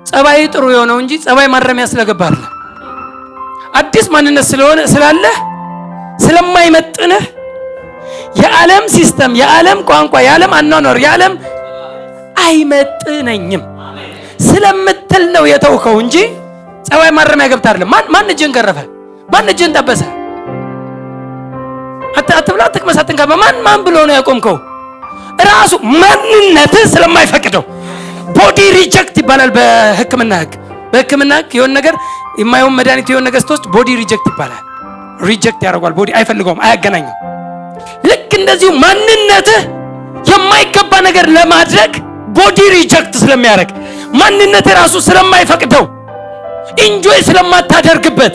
ጸባይ ጥሩ የሆነው እንጂ ጸባይ ማረሚያ ስለገባ አይደለም። አዲስ ማንነት ስለሆነ ስላለህ ስለማይመጥንህ የዓለም ሲስተም፣ የዓለም ቋንቋ፣ የዓለም አኗኗር፣ የዓለም አይመጥነኝም ስለምትል ነው የተውከው እንጂ ጸባይ ማረሚያ ገብተህ አይደለም። ማን እጅህን ገረፈ? ማን እጅህን ጠበሰ? አትብላ፣ አትቅመስ፣ አትንካ። ማን ብሎ ነው ያቆምከው? ራሱ ማንነትህ ስለማይፈቅደው። ቦዲ ሪጀክት ይባላል በሕክምና ሕግ። በሕክምና ሕግ የሆነ ነገር የማይሆን መድኃኒት የሆነ ነገር ስትወስድ ቦዲ ሪጀክት ይባላል። ሪጀክት ያደርገዋል። ቦዲ አይፈልገውም፣ አያገናኝም። ልክ እንደዚሁ ማንነትህ የማይገባ ነገር ለማድረግ ቦዲ ሪጀክት ስለሚያደርግ ማንነትህ ራሱ ስለማይፈቅደው ኢንጆይ ስለማታደርግበት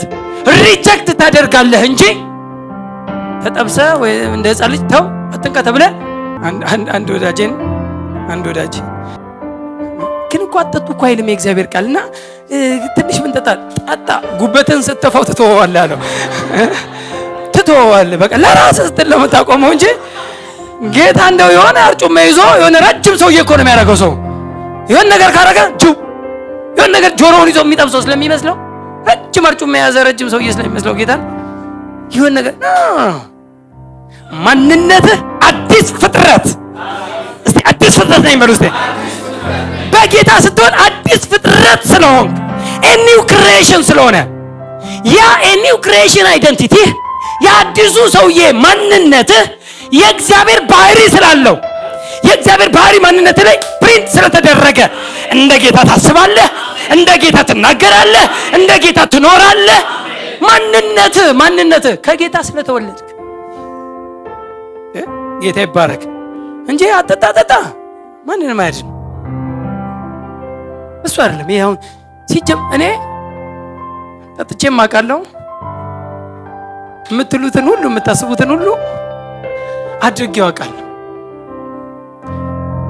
ሪጀክት ታደርጋለህ እንጂ ተጠብሰ ወይ እንደ ሕፃን ልጅ ተው አትንካ ተብለህ አንድ ወዳጄ ግን እኮ አጠጡ እኮ አይልም የእግዚአብሔር ቃልና ትንሽ ምን ጠጣ ጉበትን ስትተፋው ትተወዋለህ አለው። ትተወዋለህ በቃ ለራስህ ስትል ለምታቆመው እንጂ ጌታ እንደው የሆነ አርጩማ ይዞ የሆነ ረጅም ሰውዬ እኮ ነው የሚያደርገው። ሰው የሆነ ነገር ካረገ የሆነ ነገር ጆሮውን ይዞ የሚጠብሰው ስለሚመስለው ረጅም አርጩማ የያዘ ረጅም ሰውዬ ስለሚመስለው ጌታ ይሆን ነገር ማንነትህ አዲስ ፍጥረት። እስቲ አዲስ ፍጥረት ነኝ በሉ። እስቲ በጌታ ስትሆን አዲስ ፍጥረት ስለሆንክ ኒው ክሪኤሽን ስለሆነ ያ ኒው ክሪኤሽን አይደንቲቲ የአዲሱ ሰውዬ ማንነትህ የእግዚአብሔር ባህሪ ስላለው የእግዚአብሔር ባህሪ ማንነት ላይ ፕሪንት ስለተደረገ እንደ ጌታ ታስባለህ፣ እንደ ጌታ ትናገራለህ፣ እንደ ጌታ ትኖራለህ። ማንነትህ ከጌታ ስለተወለድክ ጌታ ይባረክ እንጂ አጠጣ ማንንም አይደለም። እሱ አይደለም። ይሄ አሁን ሲጀም እኔ ጠጥቼም አውቃለሁ። የምትሉትን ሁሉ የምታስቡትን ሁሉ አድርጌው አውቃለሁ።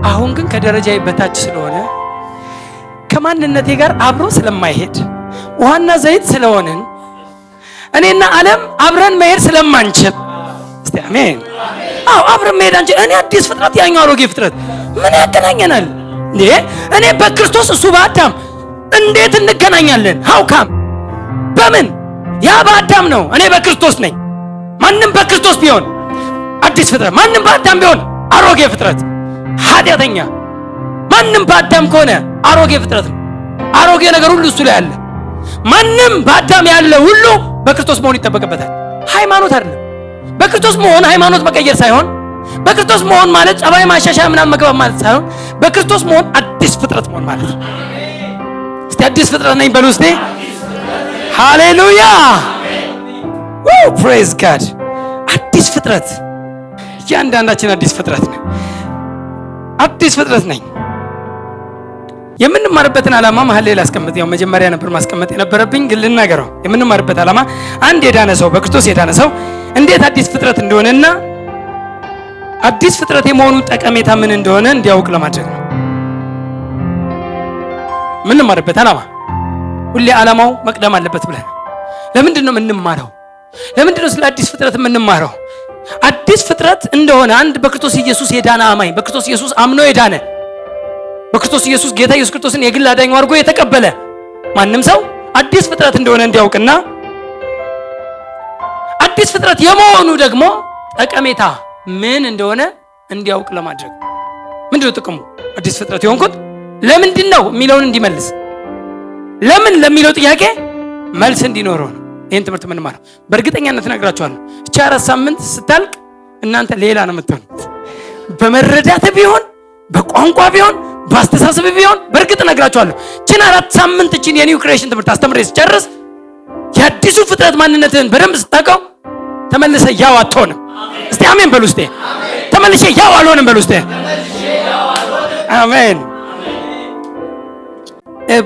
አሁን ግን ከደረጃዬ በታች ስለሆነ ከማንነቴ ጋር አብሮ ስለማይሄድ ውሃና ዘይት ስለሆንን እኔና ዓለም አብረን መሄድ ስለማንችል እስቲ አሜን። አዎ አብረን መሄድ አንችል። እኔ አዲስ ፍጥረት፣ ያኛው አሮጌ ፍጥረት ምን ያገናኘናል እንዴ? እኔ በክርስቶስ እሱ በአዳም እንዴት እንገናኛለን? ሃውካም በምን? ያ በአዳም ነው፣ እኔ በክርስቶስ ነኝ። ማንም በክርስቶስ ቢሆን አዲስ ፍጥረት፣ ማንም በአዳም ቢሆን አሮጌ ፍጥረት ኃጢአተኛ። ማንም በአዳም ከሆነ አሮጌ ፍጥረት ነው። አሮጌ ነገር ሁሉ እሱ ላይ አለ። ማንም በአዳም ያለ ሁሉ በክርስቶስ መሆን ይጠበቅበታል። ሃይማኖት አይደለም። በክርስቶስ መሆን ሃይማኖት መቀየር ሳይሆን፣ በክርስቶስ መሆን ማለት ጸባይ ማሻሻያ ምናምን መግባት ማለት ሳይሆን፣ በክርስቶስ መሆን አዲስ ፍጥረት መሆን ማለት ነው። እስቲ አዲስ ፍጥረት ነኝ በሉ እስቲ። ሃሌሉያ ፕሬዝ ጋድ። አዲስ ፍጥረት፣ እያንዳንዳችን አዲስ ፍጥረት ነን። አዲስ ፍጥረት ነኝ። የምንማርበትን ዓላማ መሀል ላይ ላስቀምጥ። ያው መጀመሪያ ነበር ማስቀመጥ የነበረብኝ ግን ልናገረው። የምንማርበት ዓላማ አንድ የዳነ ሰው፣ በክርስቶስ የዳነ ሰው እንዴት አዲስ ፍጥረት እንደሆነና አዲስ ፍጥረት የመሆኑ ጠቀሜታ ምን እንደሆነ እንዲያውቅ ለማድረግ ነው። የምንማርበት ዓላማ ሁሌ ዓላማው መቅደም አለበት ብለን ለምንድን ነው የምንማረው? ለምንድን ነው ስለ አዲስ ፍጥረት የምንማረው? አዲስ ፍጥረት እንደሆነ አንድ በክርስቶስ ኢየሱስ የዳነ አማኝ፣ በክርስቶስ ኢየሱስ አምኖ የዳነ፣ በክርስቶስ ኢየሱስ ጌታ ኢየሱስ ክርስቶስን የግል አዳኙ አድርጎ የተቀበለ ማንም ሰው አዲስ ፍጥረት እንደሆነ እንዲያውቅና አዲስ ፍጥረት የመሆኑ ደግሞ ጠቀሜታ ምን እንደሆነ እንዲያውቅ ለማድረግ። ምንድነው ጥቅሙ? አዲስ ፍጥረት የሆንኩት ለምንድን ነው የሚለውን እንዲመልስ ለምን ለሚለው ጥያቄ መልስ እንዲኖረው ነው ይሄን ትምህርት ምን ማለት በእርግጠኛነት እነግራችኋለሁ። እቺ 4 ሳምንት ስታልቅ እናንተ ሌላ ነው የምትሆኑት። በመረዳት ቢሆን በቋንቋ ቢሆን በአስተሳሰብ ቢሆን በእርግጥ እነግራችኋለሁ። እቺን 4 ሳምንት እቺን የኒው ክሬሽን ትምህርት አስተምሬ ስጨርስ የአዲሱ ፍጥረት ማንነትን በደንብ ስታውቀው ተመልሰ ያው አትሆንም። እስቲ አሜን በሉ። እስቲ ተመልሼ ያው አልሆንም በሉ። እስቲ አሜን።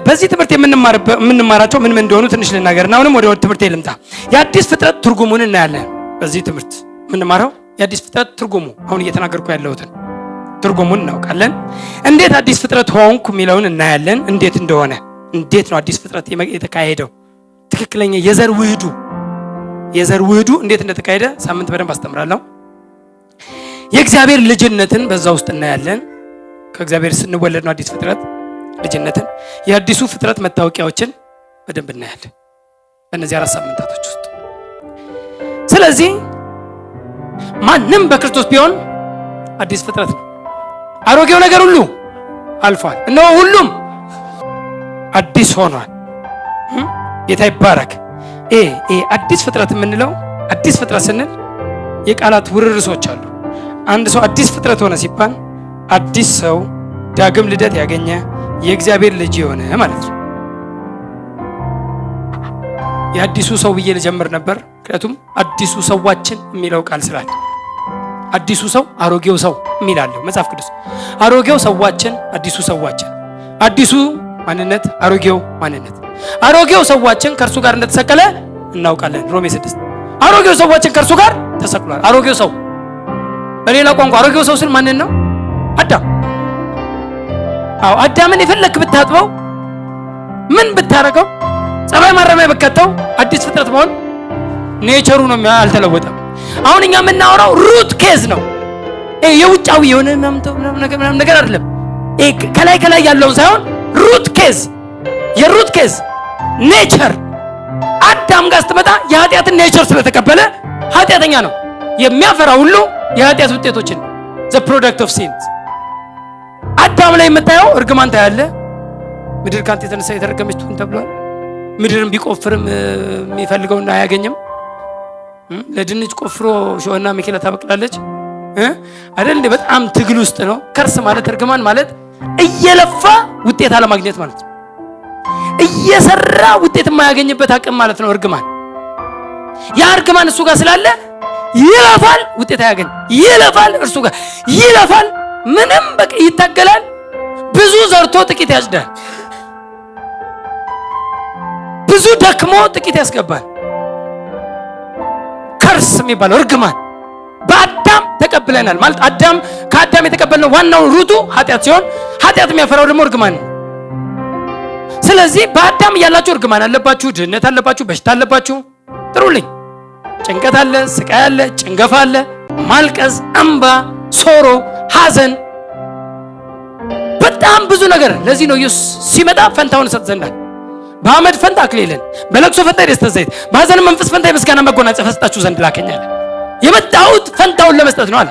በዚህ ትምህርት የምንማራቸው ምን እንደሆኑ ትንሽ ልናገርና አሁንም ወደ ትምህርት ልምጣ። የአዲስ ፍጥረት ትርጉሙን እናያለን። በዚህ ትምህርት የምንማረው የአዲስ ፍጥረት ትርጉሙ አሁን እየተናገርኩ ያለሁትን ትርጉሙን እናውቃለን። እንዴት አዲስ ፍጥረት ሆንኩ የሚለውን እናያለን። እንዴት እንደሆነ እንዴት ነው አዲስ ፍጥረት የተካሄደው ትክክለኛ የዘር ውህዱ እንዴት እንደተካሄደ ሳምንት በደንብ አስተምራለሁ። የእግዚአብሔር ልጅነትን በዛ ውስጥ እናያለን። ከእግዚአብሔር ስንወለድ ነው አዲስ ፍጥረት ልጅነትን። የአዲሱ ፍጥረት መታወቂያዎችን በደንብ እናያለን በእነዚህ 4 ሳምንታቶች ውስጥ። ስለዚህ ማንም በክርስቶስ ቢሆን አዲስ ፍጥረት ነው። አሮጌው ነገር ሁሉ አልፏል፣ እነሆ ሁሉም አዲስ ሆኗል። ጌታ ይባረክ። አዲስ ፍጥረት የምንለው አዲስ ፍጥረት ስንል የቃላት ውርርሶች አሉ። አንድ ሰው አዲስ ፍጥረት ሆነ ሲባል አዲስ ሰው ዳግም ልደት ያገኘ የእግዚአብሔር ልጅ የሆነ ማለት ነው። የአዲሱ ሰው ብዬ ልጀምር ነበር፣ ምክንያቱም አዲሱ ሰዋችን የሚለው ቃል ስላለ አዲሱ ሰው አሮጌው ሰው የሚላለው መጽሐፍ ቅዱስ። አሮጌው ሰዋችን፣ አዲሱ ሰዋችን፣ አዲሱ ማንነት፣ አሮጌው ማንነት። አሮጌው ሰዋችን ከእርሱ ጋር እንደተሰቀለ እናውቃለን። ሮሜ 6 አሮጌው ሰዋችን ከእርሱ ጋር ተሰቅሏል። አሮጌው ሰው በሌላ ቋንቋ አሮጌው ሰው ስል ማንን ነው? አዳም። አዳምን የፈለክ ብታጥበው ምን ብታረገው ጸባይ ማረሚያ ብከተው አዲስ ፍጥረት መሆን ኔቸሩ ነው አልተለወጠም። አሁን እኛ የምናወራው ሩት ኬዝ ነው። የውጫዊ የሆነ ነገር አይደለም። ከላይ ያለውን ሳይሆን ሩት ኬዝ፣ የሩት ኬዝ ኔቸር አዳም ጋር ስትመጣ የኃጢአትን ኔቸር ስለተቀበለ ኃጢአተኛ ነው። የሚያፈራ ሁሉ የኃጢአት ውጤቶችን the product of sins። አዳም ላይ የምታየው እርግማን ታያለ። ምድር ካንተ የተነሳ የተረገመች ትሁን ተብሏል። ምድርን ቢቆፍርም የሚፈልገውን አያገኝም። ለድንች ቆፍሮ ሾህና መኪና ታበቅላለች አይደል? በጣም ትግል ውስጥ ነው። ከርስ ማለት እርግማን ማለት እየለፋ ውጤት አለማግኘት ማለት ነው። እየሰራ ውጤት የማያገኝበት አቅም ማለት ነው እርግማን። ያ እርግማን እሱ ጋር ስላለ ይለፋል፣ ውጤት አያገኝ። ይለፋል፣ እርሱ ጋር ይለፋል፣ ምንም በቃ ይታገላል። ብዙ ዘርቶ ጥቂት ያጭዳል። ብዙ ደክሞ ጥቂት ያስገባል። ከርስ የሚባለው እርግማን በአዳም ተቀብለናል ማለት ከአዳም የተቀበልነው ዋናው ሩቱ ኃጢአት ሲሆን ኃጢአት የሚያፈራው ደግሞ እርግማን ነው። ስለዚህ በአዳም እያላችሁ እርግማን አለባችሁ፣ ድህነት አለባችሁ፣ በሽታ አለባችሁ። ጥሩልኝ። ጭንቀት አለ፣ ስቃይ አለ፣ ጭንገፋ አለ፣ ማልቀስ፣ እንባ፣ ሶሮ፣ ሐዘን፣ በጣም ብዙ ነገር። ለዚህ ነው ኢየሱስ ሲመጣ ፈንታውን ሰጥ ዘንዳል። በአመድ ፈንታ አክሊልን፣ በለቅሶ ፈንታ የደስታ ዘይት፣ በሐዘን መንፈስ ፈንታ የምስጋና መጎናጸፊያ ሰጣችሁ ዘንድ ላከኛል። የመጣሁት ፈንታውን ለመስጠት ነው አለ።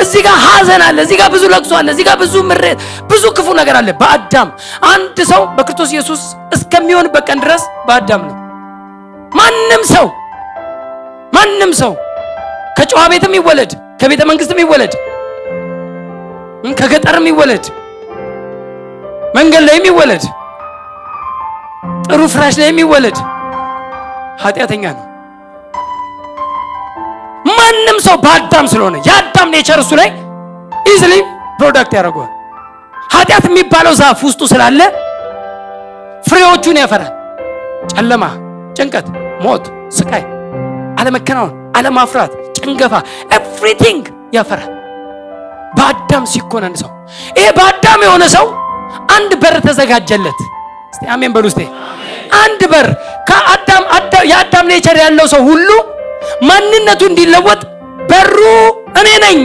እዚህ ጋር ሐዘን አለ፣ እዚህ ጋር ብዙ ለቅሶ አለ፣ እዚህ ጋር ብዙ ምሬት፣ ብዙ ክፉ ነገር አለ። በአዳም አንድ ሰው በክርስቶስ ኢየሱስ እስከሚሆንበት ቀን ድረስ በአዳም ነው። ማንም ሰው ከጨዋ ቤትም ይወለድ፣ ከቤተ መንግስትም ይወለድ፣ ከገጠርም ይወለድ፣ መንገድ ላይም ይወለድ፣ ጥሩ ፍራሽ ላይም ይወለድ ኃጢአተኛ ነው። ማንም ሰው በአዳም ስለሆነ የአዳም ኔቸር እሱ ላይ ኢዝሊ ፕሮዳክት ያደርገዋል። ኃጢአት የሚባለው ዛፍ ውስጡ ስላለ ፍሬዎቹን ያፈራል። ጨለማ፣ ጭንቀት፣ ሞት፣ ስቃይ፣ አለመከናወን፣ አለማፍራት፣ ጭንገፋ ኤቭሪቲንግ ያፈራል። በአዳም ሲኮን አንድ ሰው ይሄ በአዳም የሆነ ሰው አንድ በር ተዘጋጀለት። እስቲ አሜን በሉ። እስቲ አንድ በር የአዳም ኔቸር ያለው ሰው ሁሉ ማንነቱ እንዲለወጥ በሩ እኔ ነኝ።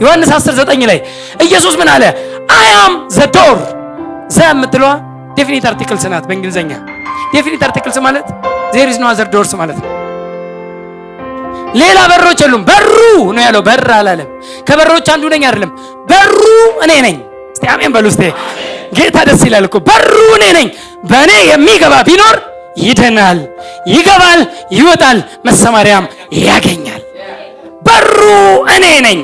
ዮሐንስ 10:9 ላይ ኢየሱስ ምን አለ? I am the door። ዘ የምትለዋ ዴፊኒት አርቲክልስ ናት በእንግሊዘኛ። ዴፊኒት አርቲክልስ ማለት there is no other doors ማለት ነው። ሌላ በሮች የሉም። በሩ ነው ያለው። በር አላለም። ከበሮች አንዱ ነኝ አይደለም። በሩ እኔ ነኝ። እስቲ እስቲ አሜን በሉ። እስቲ ጌታ ደስ ይላል እኮ። በሩ እኔ ነኝ፣ በእኔ የሚገባ ቢኖር ይድናል፣ ይገባል፣ ይወጣል፣ መሰማሪያም ያገኛል። በሩ እኔ ነኝ።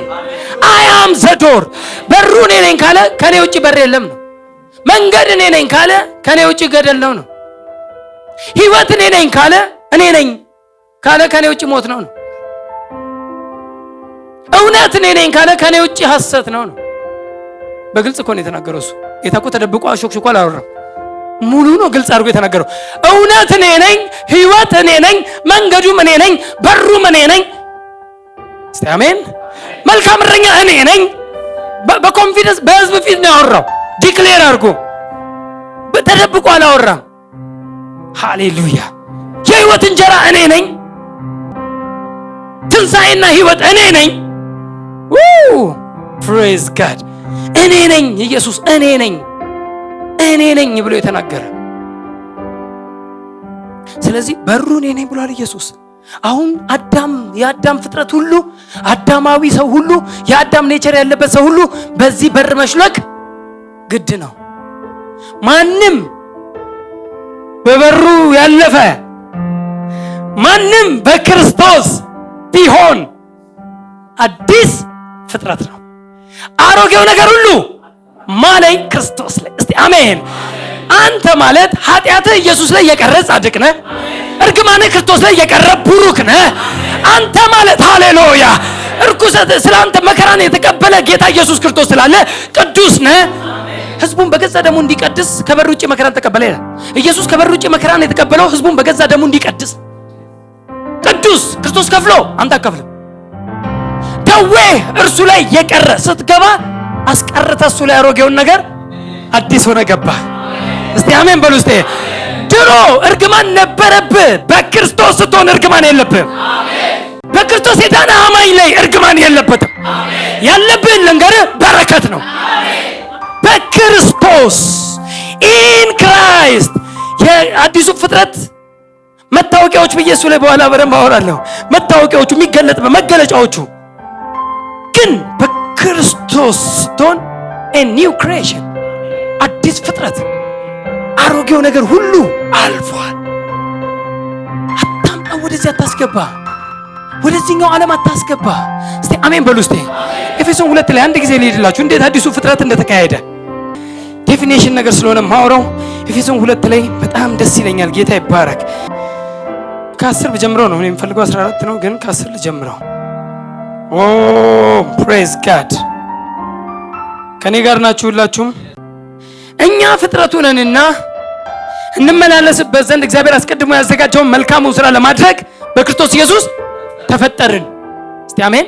አያም ዘዶር። በሩ እኔ ነኝ ካለ ከኔ ውጪ በር የለም ነው። መንገድ እኔ ነኝ ካለ ከኔ ውጪ ገደል ነው። ህይወት እኔ ነኝ ካለ እኔ ነኝ ካለ ከኔ ውጪ ሞት ነው። እውነት እኔ ነኝ ካለ ከኔ ውጪ ሐሰት ነው። በግልጽ እኮ ነው የተናገረው እሱ። ጌታ እኮ ተደብቆ አሾክሽኮ አላወራም። ሙሉ ነው ግልጽ አድርጎ የተናገረው። እውነት እኔ ነኝ፣ ህይወት እኔ ነኝ፣ መንገዱም እኔ ነኝ፣ በሩም እኔ ነኝ። እስቲ አሜን። መልካም እረኛ እኔ ነኝ። በኮንፊደንስ በህዝብ ፊት ነው ያወራው። ዲክሌር አድርጎ ተደብቆ አላወራም። ሃሌሉያ። የህይወት እንጀራ እኔ ነኝ። ትንሣኤና ህይወት እኔ ነኝ። ፕሬዝ ጋድ። እኔ ነኝ ኢየሱስ፣ እኔ ነኝ ብሎ የተናገረ። ስለዚህ በሩ እኔ ነኝ ብሏል ኢየሱስ። አሁን የአዳም ፍጥረት ሁሉ፣ አዳማዊ ሰው ሁሉ፣ የአዳም ኔቸር ያለበት ሰው ሁሉ በዚህ በር መሽለክ ግድ ነው። ማንም በበሩ ያለፈ ማንም በክርስቶስ ቢሆን አዲስ ፍጥረት ነው። አሮጌው ነገር ሁሉ ማለኝ ክርስቶስ ላይ። እስቲ አሜን። አንተ ማለት ኃጢአትህ ኢየሱስ ላይ የቀረ ጻድቅ ነህ። እርግማንህ ክርስቶስ ላይ የቀረ ቡሩክ ነህ። አንተ ማለት ሃሌሉያ እርኩሰት ስላንተ መከራን የተቀበለ ጌታ ኢየሱስ ክርስቶስ ስላለ ቅዱስ ነህ። ህዝቡን በገዛ ደሙ እንዲቀድስ ከበር ውጪ መከራን ተቀበለ ይላል ኢየሱስ። ከበር ውጪ መከራን የተቀበለው ህዝቡን በገዛ ደሙ እንዲቀድስ ቅዱስ ክርስቶስ ከፍሎ አንተ አከፍል። ደዌ እርሱ ላይ የቀረ ስትገባ አስቀርተ እሱ ላይ አሮጌውን ነገር አዲስ ሆነ ገባ። እስቲ አሜን በሉ። እስቲ ድሮ እርግማን ነበረብህ፣ በክርስቶስ ስትሆን እርግማን የለብህም። በክርስቶስ የዳነ አማኝ ላይ እርግማን የለበትም። ያለብህን ልንገርህ በረከት ነው። በክርስቶስ ኢን ክራይስት የአዲሱ ፍጥረት መታወቂያዎች ብዬ እሱ ላይ በኋላ በደንብ አወራለሁ። መታወቂያዎቹ የሚገለጥ መገለጫዎቹ ግን በክርስቶስ ስትሆን a new creation አዲስ ፍጥረት፣ አሮጌው ነገር ሁሉ አልፏል። አታምጣ፣ ወደዚህ አታስገባ፣ ወደዚህኛው ዓለም አታስገባ። እስቲ አሜን በሉ። እስቲ ኤፌሶን 2 ላይ አንድ ጊዜ ልሄድላችሁ እንዴት አዲሱ ፍጥረት እንደተካሄደ ዴፊኒሽን ነገር ስለሆነ ማውራው ኤፌሶን 2 ላይ በጣም ደስ ይለኛል። ጌታ ይባረክ። ከ10 ጀምሮ ነው የምፈልገው፣ 14 ነው ግን ከ10 ልጀምረው። ኦ ፕሬዝ ጋድ። ከኔ ጋር ናችሁ ሁላችሁም? እኛ ፍጥረቱ ነንና እንመላለስበት ዘንድ እግዚአብሔር አስቀድሞ ያዘጋጀውን መልካሙ ስራ ለማድረግ በክርስቶስ ኢየሱስ ተፈጠርን። እስቲ አሜን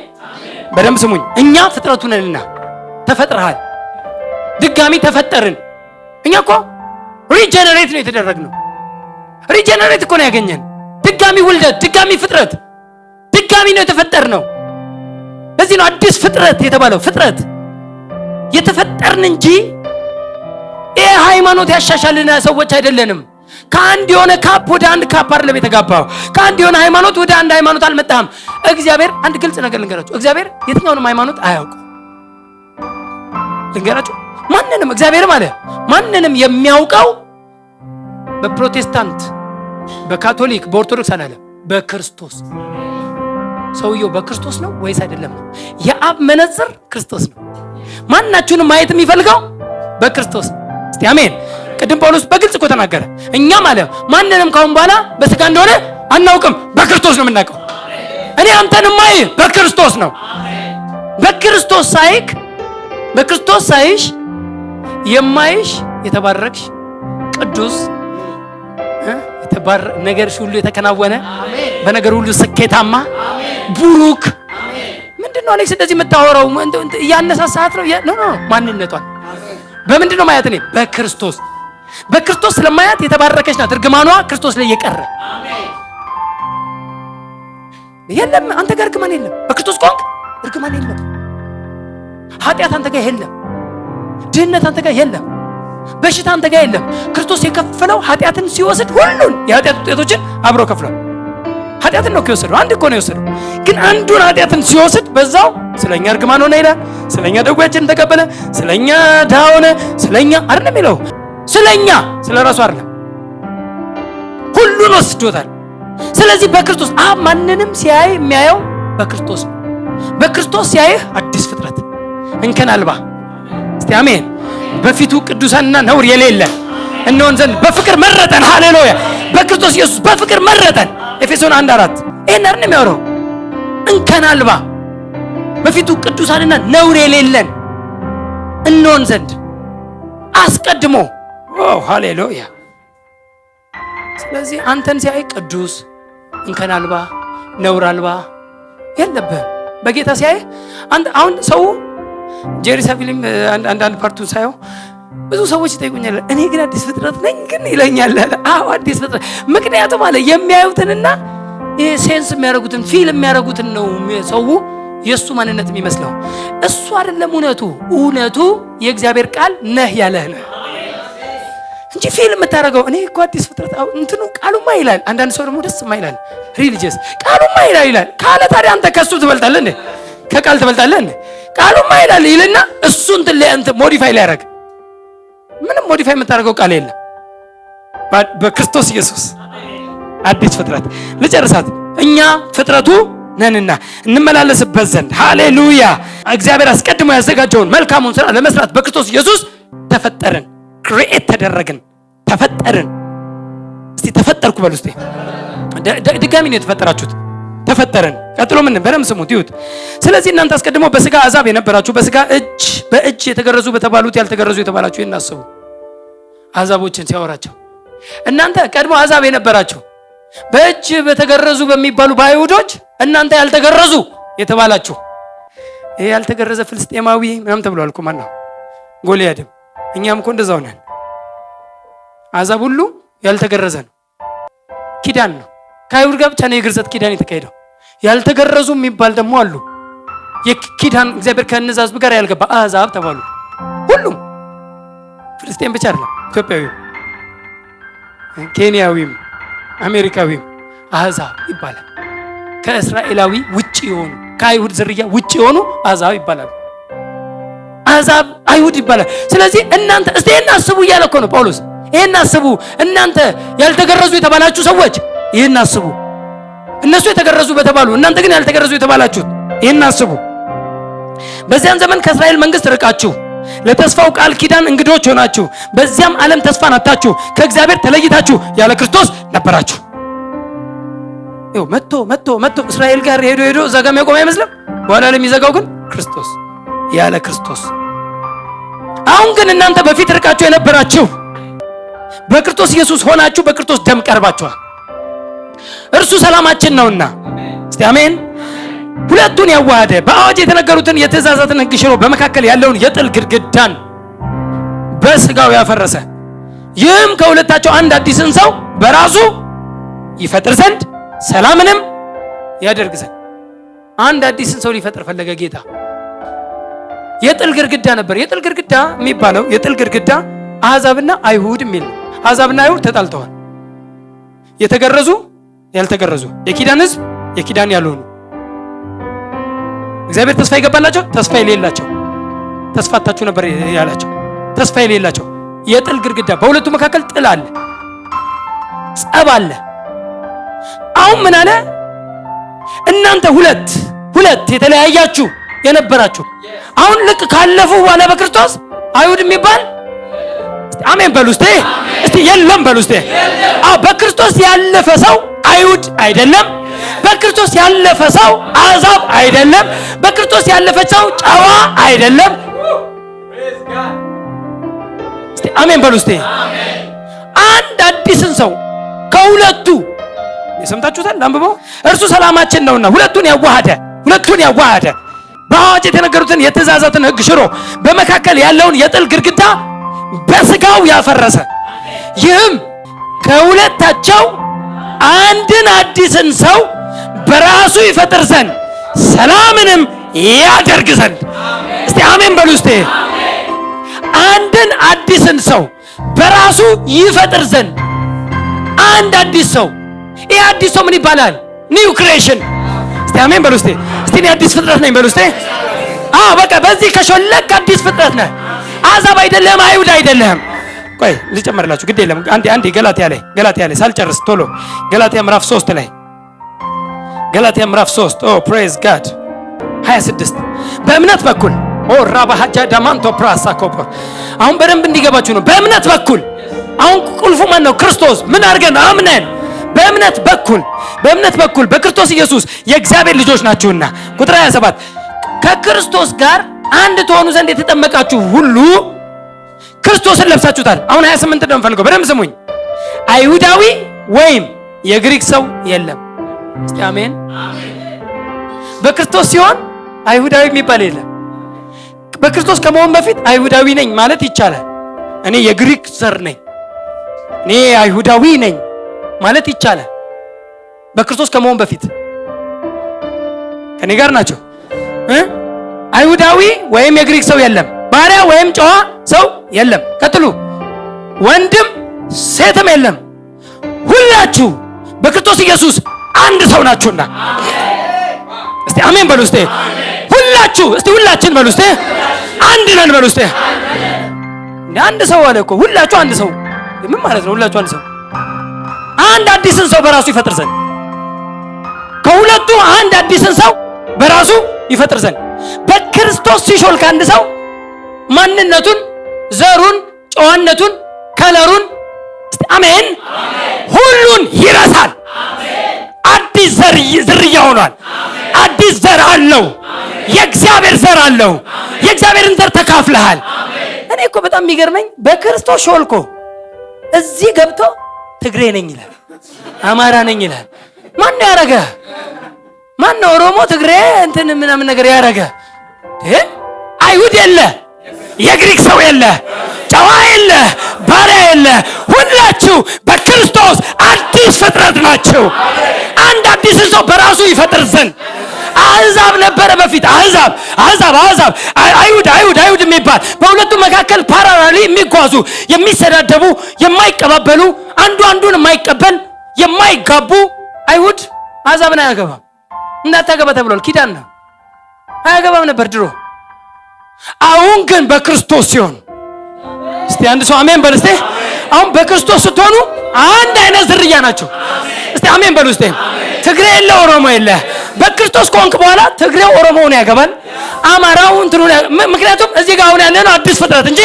በደንብ ስሙኝ። እኛ ፍጥረቱ ነንና ተፈጥረሃል። ድጋሚ ተፈጠርን። እኛ እኮ ሪጀነሬት ነው የተደረግነው። ሪጀነሬት እኮ ነው ያገኘን። ድጋሚ ውልደት፣ ድጋሚ ፍጥረት፣ ድጋሚ ነው የተፈጠርነው። ለዚህ ነው አዲስ ፍጥረት የተባለው። ፍጥረት የተፈጠርን እንጂ ይሄ ሃይማኖት ያሻሻልና ሰዎች አይደለንም። ከአንድ የሆነ ካፕ ወደ አንድ ካፕ አይደለም የተጋባው። ከአንድ የሆነ ሃይማኖት ወደ አንድ ሃይማኖት አልመጣም። እግዚአብሔር አንድ ግልጽ ነገር ልንገራችሁ፣ እግዚአብሔር የትኛውንም ሃይማኖት አያውቅም። ልንገራችሁ፣ ማንንም እግዚአብሔር ማለት ማንንም የሚያውቀው በፕሮቴስታንት፣ በካቶሊክ፣ በኦርቶዶክስ አላለም፣ በክርስቶስ። ሰውየው በክርስቶስ ነው ወይስ አይደለም ነው። የአብ መነጽር ክርስቶስ ነው። ማናችሁንም ማየት የሚፈልገው በክርስቶስ። እስቲ አሜን። ቅድም ጳውሎስ በግልጽ እኮ ተናገረ። እኛ ማለት ማንንም ካሁን በኋላ በስጋ እንደሆነ አናውቅም፣ በክርስቶስ ነው የምናውቀው። እኔ አንተንም ማይ በክርስቶስ ነው። በክርስቶስ ሳይክ፣ በክርስቶስ ሳይሽ የማይሽ የተባረክሽ ቅዱስ ነገርሽ ሁሉ የተከናወነ በነገር ሁሉ ስኬታማ ቡሩክ። ምንድነው አሌክስ እንደዚህ የምታወራው? እያነሳሳት ነው። ኖ ማንነቷን በምንድነው ማያት? እኔ በክርስቶስ በክርስቶስ ስለማያት የተባረከች ናት። እርግማኗ ክርስቶስ ላይ የቀረ የለም። አንተ ጋር እርግማን የለም። በክርስቶስ ቆንክ እርግማን የለም። ኃጢአት አንተ ጋር የለም። ድህነት አንተ ጋር የለም። በሽታ አንተ ጋር የለም። ክርስቶስ የከፈለው ኃጢአትን ሲወስድ ሁሉን የኃጢአት ውጤቶችን አብሮ ከፍሏል። ኃጢአትን ነው የወሰደው። አንድ እኮ ነው የወሰደው። ግን አንዱን ኃጢአትን ሲወስድ በዛው ስለኛ እርግማን ሆነ ይላል። ስለኛ ደዌያችንን ተቀበለ፣ ስለኛ ድሃ ሆነ፣ ስለኛ አይደለም የሚለው ስለኛ ስለራሱ አይደለም፣ ሁሉን ወስዶታል። ስለዚህ በክርስቶስ አብ ማንንም ሲያይ የሚያየው በክርስቶስ ነው። በክርስቶስ ሲያይህ አዲስ ፍጥረት እንከን አልባ እስቲ አሜን። በፊቱ ቅዱሳንና ነውር የሌለን እንሆን ዘንድ በፍቅር መረጠን። ሃሌሉያ! በክርስቶስ ኢየሱስ በፍቅር መረጠን። ኤፌሶን 1:4 ይሄን አይደል የሚያወራው? እንከን አልባ በፊቱ ቅዱሳንና ነውር የሌለን እንሆን ዘንድ አስቀድሞ። ሃሌሉያ! ስለዚህ አንተን ሲያይ ቅዱስ፣ እንከን አልባ፣ ነውር አልባ የለብህም። በጌታ ሲያይ አንተ አሁን ሰው ጄሩሳሌም አንዳንድ ፓርቱን ሳየው ብዙ ሰዎች ይጠይቁኛል፣ እኔ ግን አዲስ ፍጥረት ነኝ ግን ይለኛል። አዎ አዲስ ፍጥረት። ምክንያቱም አለ የሚያዩትንና ይሄ ሴንስ የሚያደርጉትን ፊል የሚያደርጉትን ነው ሰው የእሱ ማንነት የሚመስለው። እሱ አይደለም እውነቱ የእግዚአብሔር ቃል ነህ ያለህ ነው እንጂ ፊልም የምታደርገው እኔ እኮ አዲስ ፍጥረት እንትኑ ቃሉማ ይላል። አንዳንድ ሰው ደግሞ ደስ ማይላል ሪሊጂየስ ቃሉማ ይላል ካለ ታዲያ አንተ ከሱ ትበልጣለህ እንዴ? ከቃል ትበልጣለህ እንዴ? ቃሉማ ይላል ይልና እሱን ሞዲፋይ ሊያደርግ ምንም ሞዲፋይ የምታደርገው ቃል የለም። በክርስቶስ ኢየሱስ አዲስ ፍጥረት ልጨርሳት። እኛ ፍጥረቱ ነንና እንመላለስበት ዘንድ ሃሌሉያ እግዚአብሔር አስቀድሞ ያዘጋጀውን መልካሙን ስራ ለመስራት በክርስቶስ ኢየሱስ ተፈጠርን። ክሬኤት ተደረግን፣ ተፈጠርን። እስቲ ተፈጠርኩ በሉ እስቲ። ድጋሚ ነው የተፈጠራችሁት። ተፈጠርን። ቀጥሎ ምን በደም ስሙት ይሁት። ስለዚህ እናንተ አስቀድሞ በስጋ አሕዛብ የነበራችሁ በስጋ በእጅ የተገረዙ በተባሉት ያልተገረዙ የተባላችሁ እናስቡ። አሕዛቦችን ሲያወራቸው እናንተ ቀድሞ አሕዛብ የነበራችሁ በእጅ በተገረዙ በሚባሉ በአይሁዶች እናንተ ያልተገረዙ የተባላችሁ። ይሄ ያልተገረዘ ፍልስጤማዊ ምናምን ተብሏል እኮ ማነው? ጎልያድም። እኛም እኮ እንደዛው ነን። አሕዛብ ሁሉ ያልተገረዘ ነው። ኪዳን ነው። ከአይሁድ ጋር ብቻ ነው የግርዘት ኪዳን የተካሄደው። ያልተገረዙ የሚባል ደግሞ አሉ። የኪዳን እግዚአብሔር ከነዛ ሕዝብ ጋር ያልገባ አሕዛብ ተባሉ። ሁሉም ፍልስጤም ብቻ አይደለም፣ ኢትዮጵያዊም፣ ኬንያዊም፣ አሜሪካዊም አሕዛብ ይባላል። ከእስራኤላዊ ውጪ የሆኑ ከአይሁድ ዝርያ ውጪ የሆኑ አሕዛብ ይባላሉ። አሕዛብ አይሁድ ይባላል። ስለዚህ እናንተ እስቲ ይሄን አስቡ እያለ እኮ ነው ጳውሎስ። ይሄን አስቡ እናንተ ያልተገረዙ የተባላችሁ ሰዎች፣ ይሄን አስቡ። እነሱ የተገረዙ በተባሉ እናንተ ግን ያልተገረዙ የተባላችሁት ይሄን አስቡ። በዚያን ዘመን ከእስራኤል መንግስት ርቃችሁ ለተስፋው ቃል ኪዳን እንግዶች ሆናችሁ በዚያም ዓለም ተስፋን አጣችሁ ከእግዚአብሔር ተለይታችሁ ያለ ክርስቶስ ነበራችሁ። ይኸው መጥቶ እስራኤል ጋር ሄዶ እዛ ጋር የሚያቆም አይመስልም። በኋላ ለሚዘጋው ግን ክርስቶስ ያለ ክርስቶስ። አሁን ግን እናንተ በፊት ርቃችሁ የነበራችሁ በክርስቶስ ኢየሱስ ሆናችሁ በክርስቶስ ደም ቀርባችኋል። እርሱ ሰላማችን ነውና እስቲ አሜን። ሁለቱን ያዋሃደ በአዋጅ የተነገሩትን የትእዛዛትን ሕግ ሽሮ በመካከል ያለውን የጥል ግድግዳን በስጋው ያፈረሰ፣ ይህም ከሁለታቸው አንድ አዲስን ሰው በራሱ ይፈጥር ዘንድ ሰላምንም ያደርግ ዘንድ። አንድ አዲስን ሰው ሊፈጥር ፈለገ ጌታ። የጥል ግድግዳ ነበር። የጥል ግድግዳ የሚባለው የጥል ግድግዳ አሕዛብና አይሁድ የሚል ነው። አሕዛብና አይሁድ ተጣልተዋል። የተገረዙ ያልተገረዙ፣ የኪዳን ሕዝብ የኪዳን ያልሆኑ፣ እግዚአብሔር ተስፋ ይገባላቸው ተስፋ የሌላቸው፣ ተስፋታችሁ ነበር ያላቸው ተስፋ የሌላቸው። የጥል ግድግዳ በሁለቱ መካከል ጥል አለ፣ ጸብ አለ። አሁን ምን አለ? እናንተ ሁለት የተለያያችሁ የነበራችሁ አሁን ልክ ካለፉ በኋላ በክርስቶስ አይሁድ የሚባል አሜን በሉ እስቲ። የለም በሉ እስቲ። በክርስቶስ ያለፈ ሰው አይሁድ አይደለም። በክርስቶስ ያለፈ ሰው አሕዛብ አይደለም። በክርስቶስ ያለፈ ሰው ጨዋ አይደለም። እስቲ አሜን በሉ እስቲ። አንድ አዲስን ሰው ከሁለቱ የሰምታችሁታል። አንብበው። እርሱ ሰላማችን ነውና ሁለቱን ያዋሃደ በአዋጅ የተነገሩትን የትእዛዛትን ሕግ ሽሮ በመካከል ያለውን የጥል ግድግዳ በስጋው ያፈረሰ፣ ይህም ከሁለታቸው አንድን አዲስን ሰው በራሱ ይፈጥር ዘንድ ሰላምንም ያደርግ ዘንድ። እስቲ አሜን በሉ እስቲ። አንድን አዲስን ሰው በራሱ ይፈጥር ዘንድ አንድ አዲስ ሰው። ይህ አዲስ ሰው ምን ይባላል? ኒው ክሬሽን። እስቲ አሜን በሉ እስቲ። እስቲ እኔ አዲስ ፍጥረት ነኝ በሉ እስቲ። በቃ በዚህ ከሾለክ አዲስ ፍጥረት ነህ። አሕዛብ አይደለም፣ አይሁድ አይደለም። ቆይ ልጨምርላችሁ፣ ግድ የለም። አንዴ ገላትያ ላይ ሳልጨርስ ቶሎ ገላትያ ምዕራፍ 3 ላይ ገላትያ ምዕራፍ 3 ፕሬዝ ጋድ 26 በእምነት በኩል ራባሃጃ ዳማንቶ ፕራሳ ኮፖ። አሁን በደንብ እንዲገባችሁ ነው። በእምነት በኩል አሁን ቁልፉ ማን ነው? ክርስቶስ። ምን አድርገን አምነን በእምነት በኩል በክርስቶስ ኢየሱስ የእግዚአብሔር ልጆች ናችሁና። ቁጥር 27 ከክርስቶስ ጋር አንድ ትሆኑ ዘንድ የተጠመቃችሁ ሁሉ ክርስቶስን ለብሳችሁታል። አሁን 28 ነው የምፈልገው፣ በደንብ ስሙኝ። አይሁዳዊ ወይም የግሪክ ሰው የለም። እስቲ አሜን። በክርስቶስ ሲሆን አይሁዳዊ የሚባል የለም። በክርስቶስ ከመሆን በፊት አይሁዳዊ ነኝ ማለት ይቻላል። እኔ የግሪክ ዘር ነኝ፣ እኔ አይሁዳዊ ነኝ ማለት ይቻላል። በክርስቶስ ከመሆን በፊት ከኔ ጋር ናቸው። አይሁዳዊ ወይም የግሪክ ሰው የለም። ባሪያ ወይም ጨዋ ሰው የለም። ቀጥሉ። ወንድም ሴትም የለም። ሁላችሁ በክርስቶስ ኢየሱስ አንድ ሰው ናችሁና። እስቲ አሜን በሉ እስቲ። ሁላችሁ እስቲ ሁላችን በሉ እስቲ። አንድ ነን በሉ እስቲ። አንድ ሰው አለ እኮ። ሁላችሁ አንድ ሰው ምን ማለት ነው? ሁላችሁ አንድ ሰው አንድ አዲስን ሰው በራሱ ይፈጥር ዘንድ ከሁለቱ አንድ አዲስን ሰው በራሱ ይፈጥር ዘንድ በክርስቶስ ሲሾል ከአንድ ሰው ማንነቱን፣ ዘሩን፣ ጨዋነቱን፣ ከለሩን አሜን ሁሉን ይረሳል። አዲስ ዝርያ ሆኗል። አዲስ ዘር አለው። የእግዚአብሔር ዘር አለው። የእግዚአብሔርን ዘር ተካፍለሃል። እኔ እኮ በጣም የሚገርመኝ በክርስቶስ ሾልኮ እዚህ ገብቶ ትግሬ ነኝ ይላል፣ አማራ ነኝ ይላል። ማን ነው ያረገ? ማን ነው ኦሮሞ፣ ትግሬ እንትን ምናምን ነገር ያረገ? አይሁድ የለ፣ የግሪክ ሰው የለ፣ ጨዋ የለ፣ ባሪያ የለ። ሁላችሁ በክርስቶስ አዲስ ፍጥረት ናችሁ። አንድ አዲስን ሰው በራሱ ይፈጥር ዘንድ አሕዛብ ነበረ በፊት። አሕዛብ አይሁድ የሚባል በሁለቱ መካከል ፓራራሊ የሚጓዙ የሚሰዳደቡ፣ የማይቀባበሉ፣ አንዱ አንዱን የማይቀበል፣ የማይጋቡ አይሁድ አሕዛብን አያገባም። እንዳታገባ ተብሏል። ኪዳን ነው። አያገባም ነበር ድሮ። አሁን ግን በክርስቶስ ሲሆን እስቲ አንድ ሰው አሜን በል እስቲ። አሁን በክርስቶስ ስትሆኑ አንድ አይነት ዝርያ ናቸው። እስቲ አሜን በሉ እስቲ። ትግሬ የለ፣ ኦሮሞ የለ። በክርስቶስ ከሆንክ በኋላ ትግሬው ኦሮሞውን ያገባል፣ አማራው እንትኑን ምክንያቱም እዚህ ጋር አሁን ያለነው አዲስ ፍጥረት እንጂ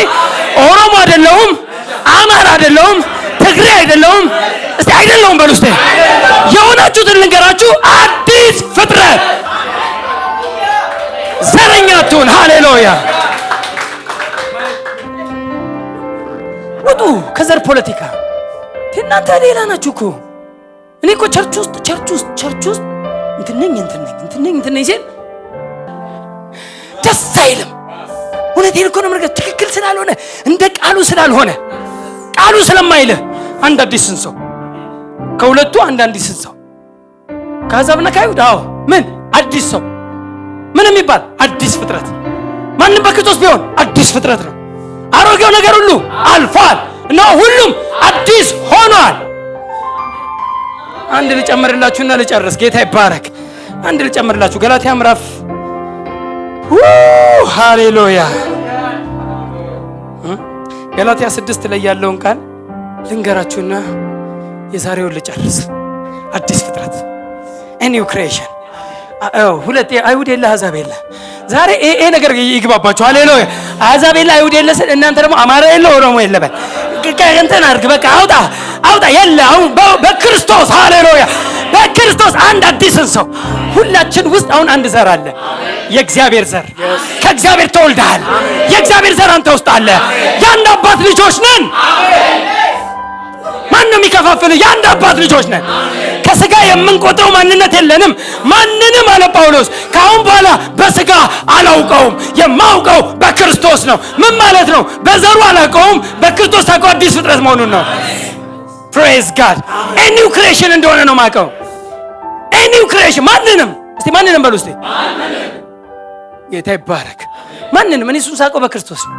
ኦሮሞ አይደለሁም፣ አማራ አይደለሁም፣ ትግሬ አይደለሁም። እስቲ አይደለሁም በሉ እስቲ። የሆናችሁትን ልንገራችሁ፣ አዲስ ፍጥረት ዘረኛቱን ሃሌሉያ ውጡ ከዘር ፖለቲካ። እናንተ ሌላ ናችሁ እኮ። እኔ እኮ ቸርች ውስጥ እንትን ነኝ ሲል ደስ አይልም። እውነቴን እኮ ነው የምልህ። ትክክል ስላልሆነ እንደ ቃሉ ስላልሆነ ቃሉ ስለማይልህ አንድ አዲስን ሰው ከሁለቱ አንድ አዲስን ሰው ከአሕዛብና ከአይሁድ ምን አዲስ ሰው ምን የሚባል አዲስ ፍጥረት። ማንም በክርስቶስ ቢሆን አዲስ ፍጥረት ነው። አሮጌው ነገር ሁሉ አልፏል፣ እነሆ ሁሉም አዲስ ሆኗል። አንድ ልጨምርላችሁና ልጨርስ። ጌታ ይባረክ። አንድ ልጨምርላችሁ። ገላትያ ምዕራፍ ሃሌሉያ ገላትያ 6 ላይ ያለውን ቃል ልንገራችሁና የዛሬውን ልጨርስ። አዲስ ፍጥረት ኒው ክሬሽን። ሁለት አይሁድ የለ፣ አሕዛብ የለ። ዛሬ ይሄ ነገር ይግባባችሁ። ሃሌሉያ። አሕዛብ የለ፣ አይሁድ የለ። እናንተ ደግሞ አማራ የለ፣ ኦሮሞ የለ። በል እንትን አድርግ በቃ አውጣ የለ። አሁን በክርስቶስ ሃሌሉያ፣ በክርስቶስ አንድ አዲስን ሰው ሁላችን ውስጥ አሁን አንድ ዘር አለ። የእግዚአብሔር ዘር ከእግዚአብሔር ተወልደሃል። የእግዚአብሔር ዘር አንተ ውስጥ አለ። የአንድ አባት ልጆች ነን። ማን ነው የሚከፋፍል? የአንድ አባት ልጆች ነን። ከስጋ የምንቆጥረው ማንነት የለንም። ማንንም አለ ጳውሎስ ከአሁን በኋላ በስጋ አላውቀውም፣ የማውቀው በክርስቶስ ነው። ምን ማለት ነው? በዘሩ አላውቀውም፣ በክርስቶስ ታውቀው አዲስ ፍጥረት መሆኑን ነው። ፕሬዝ ጋድ። ኒው ክሬሽን እንደሆነ ነው የማውቀው። ኒው ክሬሽን ማንንም እስቲ ማንንም በሉ እስቲ። ጌታ ይባረክ። ማንንም እኔ እሱን ሳውቀው በክርስቶስ ነው።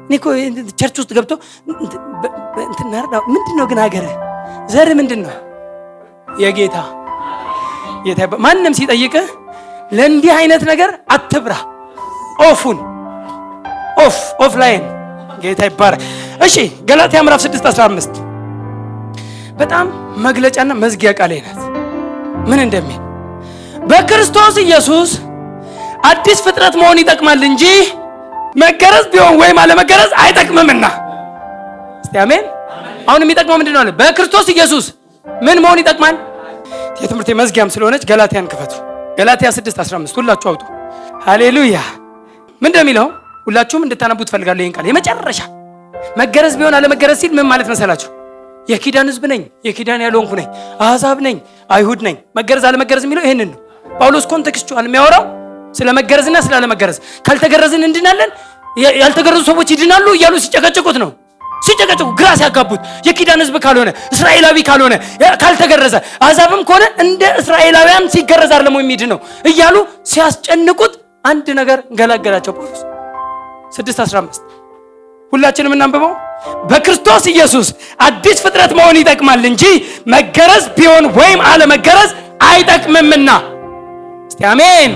እኔ እኮ ቸርች ውስጥ ገብቶ ምንድን ነው ግን ሀገርህ ዘር ምንድን ነው? የጌታ ማንም ሲጠይቅህ ለእንዲህ አይነት ነገር አትብራ። ኦፍላይን ጌታ ይባረክ። እሺ ገላትያ ምዕራፍ 6:15 በጣም መግለጫና መዝጊያ ቃል ናት። ምን እንደሚል በክርስቶስ ኢየሱስ አዲስ ፍጥረት መሆን ይጠቅማል እንጂ መገረዝ ቢሆን ወይም አለመገረዝ አይጠቅምምና። እስቲ አሜን። አሁን የሚጠቅመው ምንድነው አለ? በክርስቶስ ኢየሱስ ምን መሆን ይጠቅማል? የትምህርት መዝጊያም ስለሆነች ገላትያን ክፈቱ። ገላትያ 6:15 ሁላችሁ አውጡ። ሃሌሉያ። ምን እንደሚለው ሁላችሁም እንድታነቡት ፈልጋለሁ። ይሄን ቃል የመጨረሻ መገረዝ ቢሆን አለመገረዝ ሲል ምን ማለት መሰላችሁ? የኪዳን ሕዝብ ነኝ፣ የኪዳን ያልሆንኩ ነኝ፣ አሕዛብ ነኝ፣ አይሁድ ነኝ። መገረዝ አለመገረዝ የሚለው ይሄንን ነው። ጳውሎስ ኮንቴክስቹዋል የሚያወራው ስለ መገረዝና ስለ አለመገረዝ። ካልተገረዝን እንድናለን፣ ያልተገረዙ ሰዎች ይድናሉ እያሉ ሲጨቀጭቁት ነው። ሲጨቀጭቁ ግራ ሲያጋቡት የኪዳን ሕዝብ ካልሆነ እስራኤላዊ ካልሆነ ካልተገረዘ አሕዛብም ከሆነ እንደ እስራኤላውያን ሲገረዝ አይደለም የሚድነው እያሉ ሲያስጨንቁት አንድ ነገር ገላገላቸው። ጳውሎስ 6:15 ሁላችንም እናንብበው። በክርስቶስ ኢየሱስ አዲስ ፍጥረት መሆን ይጠቅማል እንጂ መገረዝ ቢሆን ወይም አለመገረዝ አይጠቅምምና። እስቲ አሜን።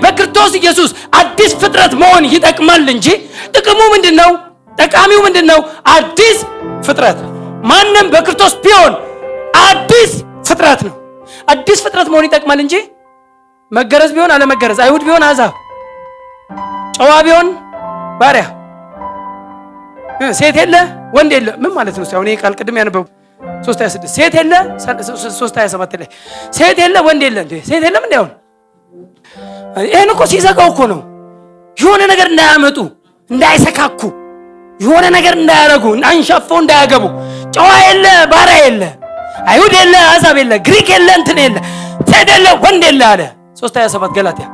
በክርስቶስ ኢየሱስ አዲስ ፍጥረት መሆን ይጠቅማል እንጂ ጥቅሙ ምንድነው? ጠቃሚው ምንድነው? አዲስ ፍጥረት። ማንም በክርስቶስ ቢሆን አዲስ ፍጥረት ነው። አዲስ ፍጥረት መሆን ይጠቅማል እንጂ መገረዝ ቢሆን አለመገረዝ፣ አይሁድ ቢሆን አሕዛብ፣ ጨዋ ቢሆን ባሪያ፣ ሴት የለ ወንድ የለ ምን ማለት ነው? አሁን ይሄ ቃል ቅድም ያነበቡ 3:26 ሴት የለ 3:27 ላይ ሴት የለ ወንድ የለ እንዴ? ሴት የለም እንዴ? አሁን ይሄን እኮ ሲዘጋው እኮ ነው የሆነ ነገር እንዳያመጡ እንዳይሰካኩ የሆነ ነገር እንዳያረጉ አንሻፈው እንዳያገቡ። ጨዋ የለ ባሪያ የለ፣ አይሁድ የለ አሕዛብ የለ፣ ግሪክ የለ እንትን የለ፣ ሴት የለ ወንድ የለ አለ 3:27 ገላትያ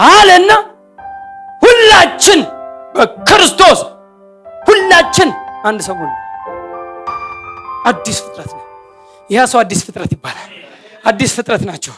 አለና ሁላችን በክርስቶስ ሁላችን አንድ ሰው ነው። አዲስ ፍጥረት ነው። ያ ሰው አዲስ ፍጥረት ይባላል። አዲስ ፍጥረት ናቸው።